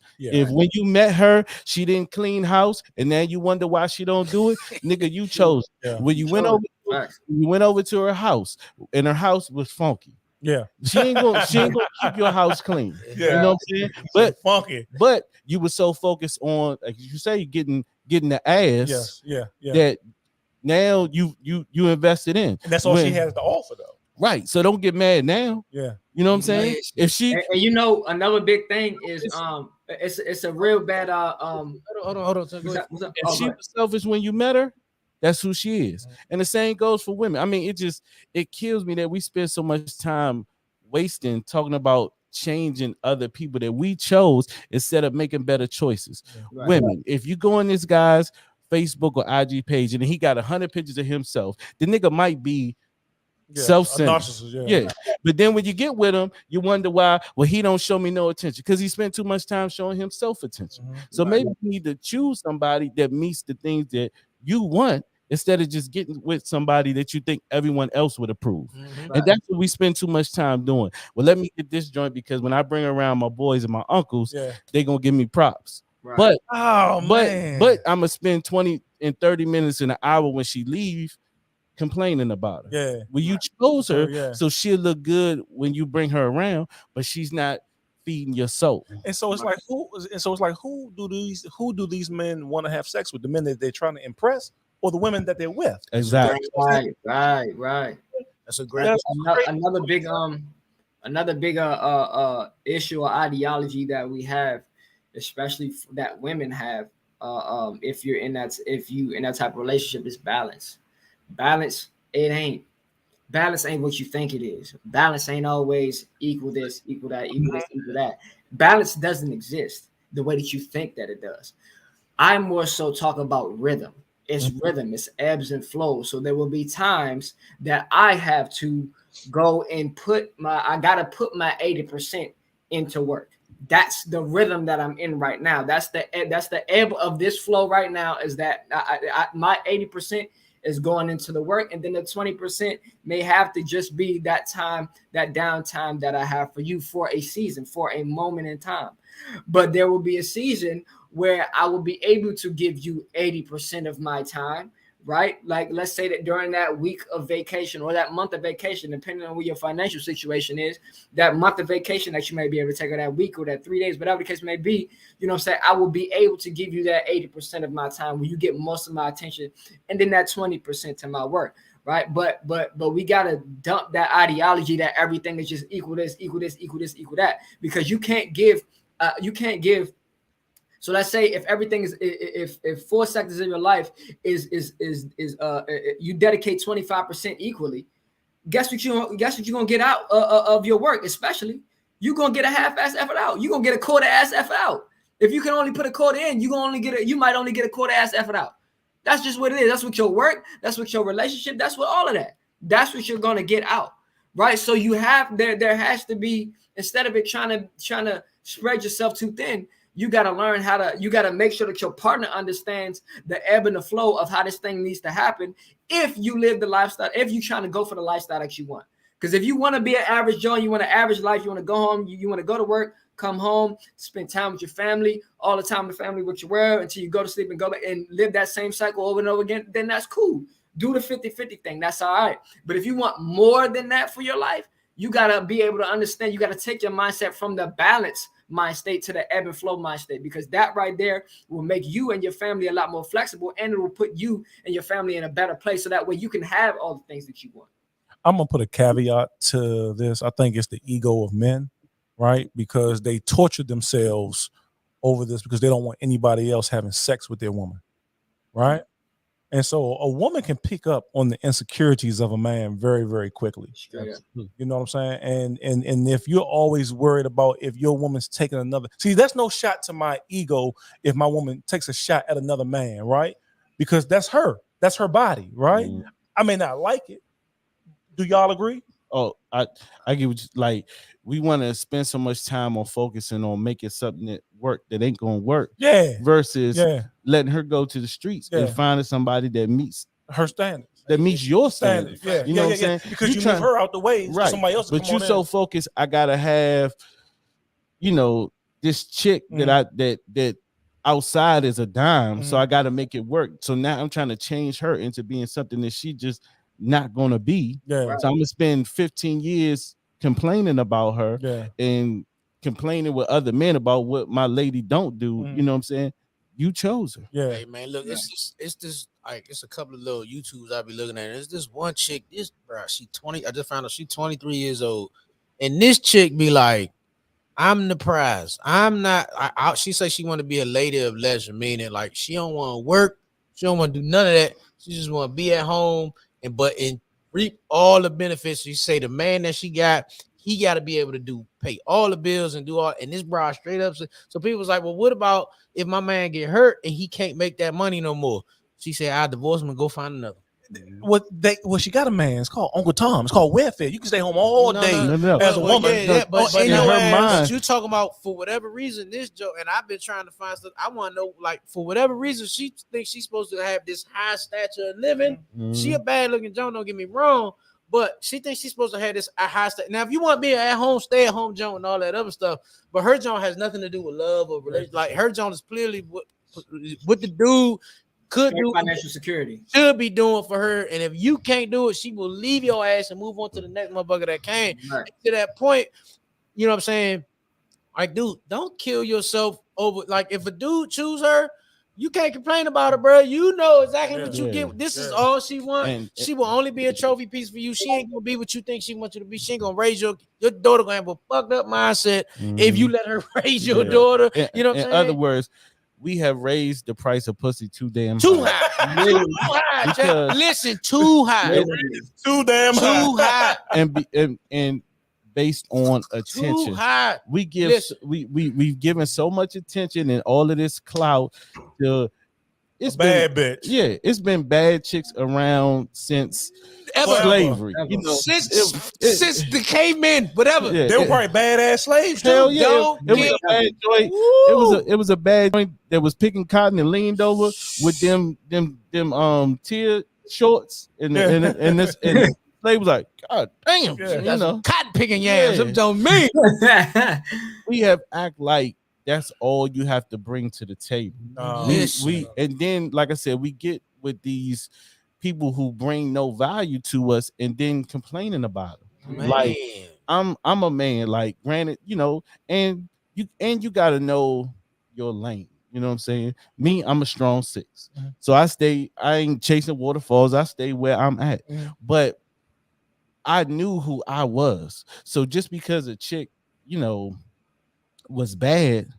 When you met her, she didn't clean house, and now you wonder why she don't do it, nigga, you chose. When you went over to her house, and her house was funky. Yeah, she ain't gonna keep your house clean. You know what I'm saying? But funky. But you were so focused on, like you say, getting the ass. That now you invested in. And that's all she has to offer, though. Right. So don't get mad now. Yeah. You know what I'm saying? If she and you know, another big thing is it's a real bad hold on. What's up? If she was selfish when you met her, that's who she is. And the same goes for women. I mean, it kills me that we spend so much time wasting talking about changing other people that we chose instead of making better choices. Right. Women, if you go on this guy's Facebook or IG page and he got 100 pictures of himself, the nigga might be self-centered. But then when you get with him, you wonder why. Well, he don't show me no attention because he spent too much time showing himself attention. So maybe you need to choose somebody that meets the things that you want instead of just getting with somebody that you think everyone else would approve. And that's what we spend too much time doing. Well, let me get this joint because when I bring around my boys and my uncles, they're gonna give me props. But I'm gonna spend 20 and 30 minutes in an hour when she leaves complaining about her. Well, you chose her, so she'll look good when you bring her around, but she's not feeding your soul. And so it's like who do these men want to have sex with? The men that they're trying to impress, or the women that they're with? Exactly. Right. That's a great. Another big issue or ideology that we have, especially that women have, if you in that type of relationship, is balance. Balance ain't what you think it is. Balance ain't always equal this, equal that, equal this, equal that. Balance doesn't exist the way that you think that it does. I more so talk about rhythm. It's rhythm, it's ebbs and flows. So there will be times that I have to go and I gotta put my 80% into work. That's the rhythm that I'm in right now. That's the ebb of this flow right now, is that my 80% is going into the work, and then the 20% may have to just be that time, that downtime that I have for you for a season, for a moment in time. But there will be a season where I will be able to give you 80% of my time, right? Like, let's say that during that week of vacation or that month of vacation, depending on what your financial situation is, that month of vacation that you may be able to take, or that week or that 3 days, whatever the case may be, you know what I'm saying? I will be able to give you that 80% of my time where you get most of my attention, and then that 20% to my work, right? But we got to dump that ideology that everything is just equal this, equal this, equal this, equal that, because you can't give. So let's say if everything is, if 4 sectors of your life is you dedicate 25% equally, guess what you're gonna get out of your work? Especially, you're gonna get a half-ass effort out. You're gonna get a quarter-ass effort out. If you can only put a quarter in, you might only get a quarter ass effort out. That's just what it is. That's what your work, that's what your relationship, that's what all of that. That's what you're gonna get out. Right. So you have there has to be, instead of it trying to spread yourself too thin, you got to learn you got to make sure that your partner understands the ebb and the flow of how this thing needs to happen. If you live the lifestyle, if you're trying to go for the lifestyle that you want, because if you want to be an average Joe, you want an average life, you want to go home, you want to go to work, come home, spend time with your family, all the time with the family with your world until you go to sleep and go back and live that same cycle over and over again, then that's cool. Do the 50-50 thing. That's all right. But if you want more than that for your life, you got to be able to understand. You got to take your mindset from the balance mind state to the ebb and flow mind state, because that right there will make you and your family a lot more flexible, and it will put you and your family in a better place. So that way you can have all the things that you want. I'm going to put a caveat to this. I think it's the ego of men, right? Because they torture themselves over this because they don't want anybody else having sex with their woman, right? And so a woman can pick up on the insecurities of a man very, very quickly. You know what I'm saying? And if you're always worried about if your woman's taking another, see, that's no shot to my ego if my woman takes a shot at another man, right? Because that's her body, right? I may not like it. Do y'all agree? Oh, I get what you, like, we want to spend so much time on focusing on making something that work that ain't gonna work. Yeah. Versus letting her go to the streets and finding somebody that meets her standards, that meets your standards. Yeah. You know what I'm saying? Because you move her out the way, right? Somebody else. But you so focused. I gotta have, this chick that outside is a dime, so I gotta make it work. So now I'm trying to change her into being something that she just not gonna be. So I'm gonna spend 15 years complaining about her and complaining with other men about what my lady don't do. You know what I'm saying? You chose her. Hey man, look, it's this like it's a couple of little YouTubes I be looking at. There's this one chick, she 20. I just found out she's 23 years old, and this chick be like, I'm the prize. I'm not. She say she want to be a lady of leisure, meaning like she don't want to work, she don't want to do none of that. She just want to be at home and reap all the benefits. She say the man that she got, he got to be able to pay all the bills and do all. And this bra straight up. So people was like, well, what about if my man get hurt and he can't make that money no more? She said, I'll divorce him and go find another. She got a man. It's called Uncle Tom. It's called welfare. You can stay home all day as a woman. But in her mind, you talking about for whatever reason this joke, and I've been trying to find stuff. I want to know, like, for whatever reason she thinks she's supposed to have this high stature of living. She a bad looking Joan, don't get me wrong, but she thinks she's supposed to have this high stature. Now, if you want to be at home, stay at home Joan and all that other stuff, but her Joan has nothing to do with love or relationship. Like her Joan is clearly what the dude could do, financial security should be doing for her, and if you can't do it, she will leave your ass and move on to the next motherfucker that can. Right. To that point, you know what I'm saying? Like, dude, don't kill yourself over. Like, if a dude choose her, you can't complain about her, bro. You know exactly what you get. This is all she wants. She will only be a trophy piece for you. She ain't gonna be what you think she wants you to be. She ain't gonna raise your daughter. Gonna have a fucked up mindset if you let her raise your daughter. You know what I'm saying? In other words, we have raised the price of pussy too damn high. Too high. Too high. Listen, too high. Too damn high. Too high. And based on attention. Too high. We've given so much attention and all of this clout to bad bitch. Yeah, it's been bad chicks around since slavery. Ever. You know, since the cavemen, whatever. Yeah, they were probably badass slaves too. Hell yeah. It was a bad joint. It was a bad joint that was picking cotton and leaned over with them tear shorts and this and slave was like, God damn, you know, cotton picking yams. It don't mean we have act like that's all you have to bring to the table. We and then, like I said, we get with these people who bring no value to us and then complaining about them. Man. Like I'm a man, like granted, you know, and you gotta know your lane. You know what I'm saying? Me, I'm a strong 6. So I ain't chasing waterfalls, I stay where I'm at. But I knew who I was. So just because a chick, you know, was bad,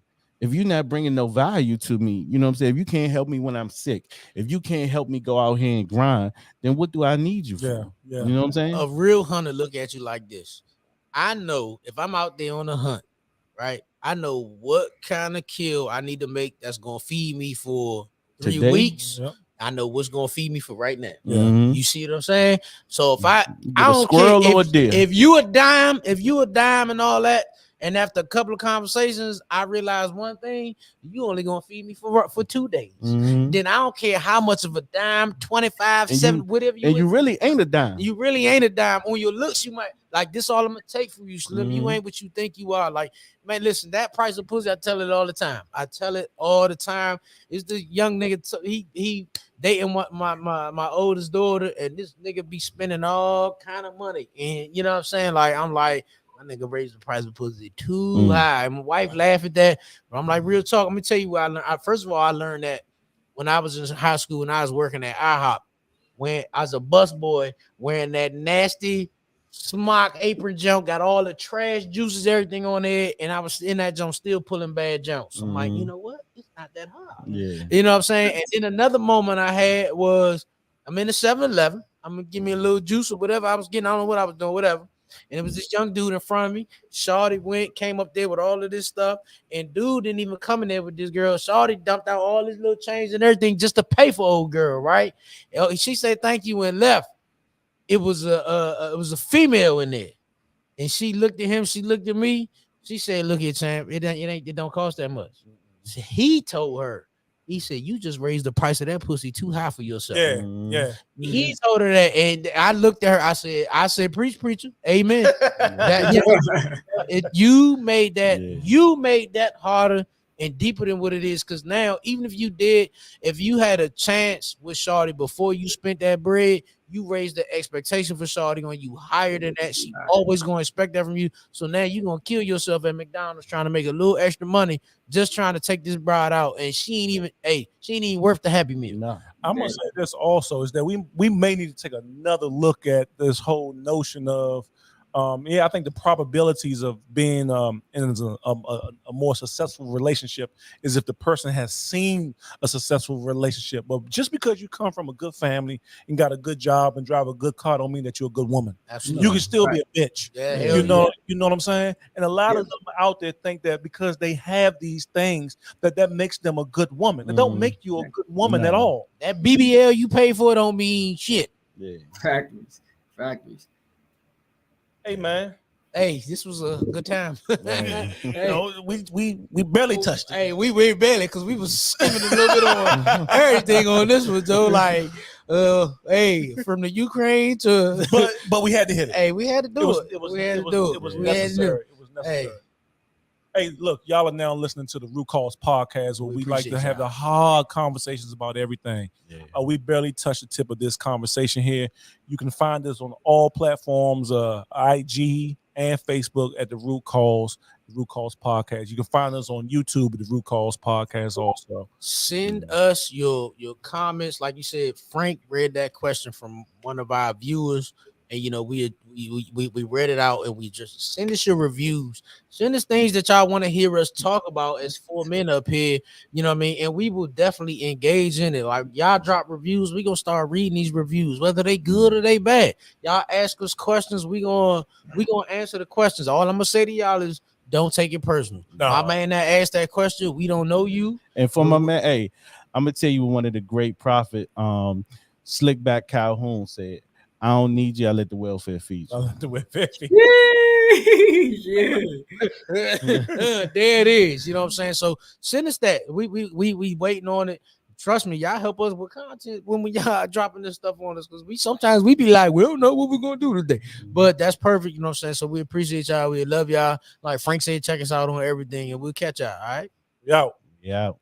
if you're not bringing no value to me, you know what I'm saying? If you can't help me when I'm sick, if you can't help me go out here and grind, then what do I need you for? You know what I'm saying? A real hunter look at you like this. I know if I'm out there on a hunt right? I know what kind of kill I need to make that's gonna feed me for 3 Today? weeks. Yep. I know what's gonna feed me for right now. Mhm. You see what I'm saying? So if I Get a don't care squirrel or a deer. if you a dime and all that, and after a couple of conversations, I realized one thing: you only gonna feed me for 2 days. Mhm. Then I don't care how much of a dime, 25, And 7, you- whatever you. And you really ain't a dime. You really ain't a dime. On your looks, you might like this. All I'm gonna take from you, Slim. You Mhm. ain't what you think you are. Like, man, listen, that price of pussy, I tell it all the time. I tell it all the time. It's the young nigga. He dating my oldest daughter, and this nigga be spending all kind of money. And you know what I'm saying? Like, I'm like, my nigga raised the price of pussy too high. My wife laugh at that, but I'm like, real talk. Let me tell you what I learned. First of all, I learned that when I was in high school and I was working at IHOP. When I was a bus boy wearing that nasty smock apron jump, got all the trash juices, everything on there, and I was in that jump still pulling bad jumps. So I'm like, you know what? It's not that hard. Yeah. You know what I'm saying? And then another moment I had was I'm in the 7-Eleven. I'm gonna give me a little juice or whatever I was getting. I don't know what I was doing, whatever. And it was this young dude in front of me. Shawty came up there with all of this stuff, and dude didn't even come in there with this girl. Shawty dumped out all his little change and everything just to pay for old girl, right? She said thank you and left. It was a female in there, and she looked at him. She looked at me. She said, "Look here, champ. It don't cost that much." He told her. He said, "You just raised the price of that pussy too high for yourself." Yeah. He told her that, and I looked at her. I said, preach, preacher, amen. You made that harder and deeper than what it is. Because now, even if you had a chance with Shawty before you spent that bread, you raised the expectation for Shawty on you higher than that. She always gonna expect that from you. So now you gonna kill yourself at McDonald's trying to make a little extra money, just trying to take this bride out, and she ain't even worth the Happy Meal. No. I'm gonna say this also is that we may need to take another look at this whole notion of I think the probabilities of being in a more successful relationship is if the person has seen a successful relationship. But just because you come from a good family and got a good job and drive a good car don't mean that you're a good woman. Absolutely. You can still be a bitch. Yeah, you know what I'm saying? And a lot of them out there think that because they have these things that makes them a good woman. It don't make you a good woman at all. That BBL you pay for don't mean shit. Yeah. Factories. Hey man. Hey, this was a good time. Hey. You know, we barely touched it. Hey, we barely because we was skimming a little bit on everything on this one, though. Like, hey, from the Ukraine to, but we had to hit it. Hey, we had to do it. It was necessary. It was necessary. Hey, look, y'all are now listening to the Root Cause podcast, where we like to have the hard conversations about everything. Yeah. We barely touched the tip of this conversation here. You can find us on all platforms, IG and Facebook at the Root Cause podcast. You can find us on YouTube at the Root Cause podcast also. Send us your comments. Like you said, Frank read that question from one of our viewers. And you know, we read it out, and we just send us your reviews. Send us things that y'all want to hear us talk about as 4 men up here. You know what I mean? And we will definitely engage in it. Like, y'all drop reviews, we gonna start reading these reviews, whether they good or they bad. Y'all ask us questions, we gonna answer the questions. All I'm gonna say to y'all is, don't take it personal. No. My man that asked that question, we don't know you. And for my man, hey, I'm gonna tell you one of the great prophet, Slickback Calhoun said, "I don't need you. I let the welfare feed you." I let the welfare feed you. There it is. You know what I'm saying? So send us that. We waiting on it. Trust me, y'all help us with content when y'all dropping this stuff on us, because we sometimes be like, we don't know what we're gonna do today. But that's perfect. You know what I'm saying? So we appreciate y'all. We love y'all. Like Frank said, check us out on everything, and we'll catch y'all. All right. Yo. Yeah.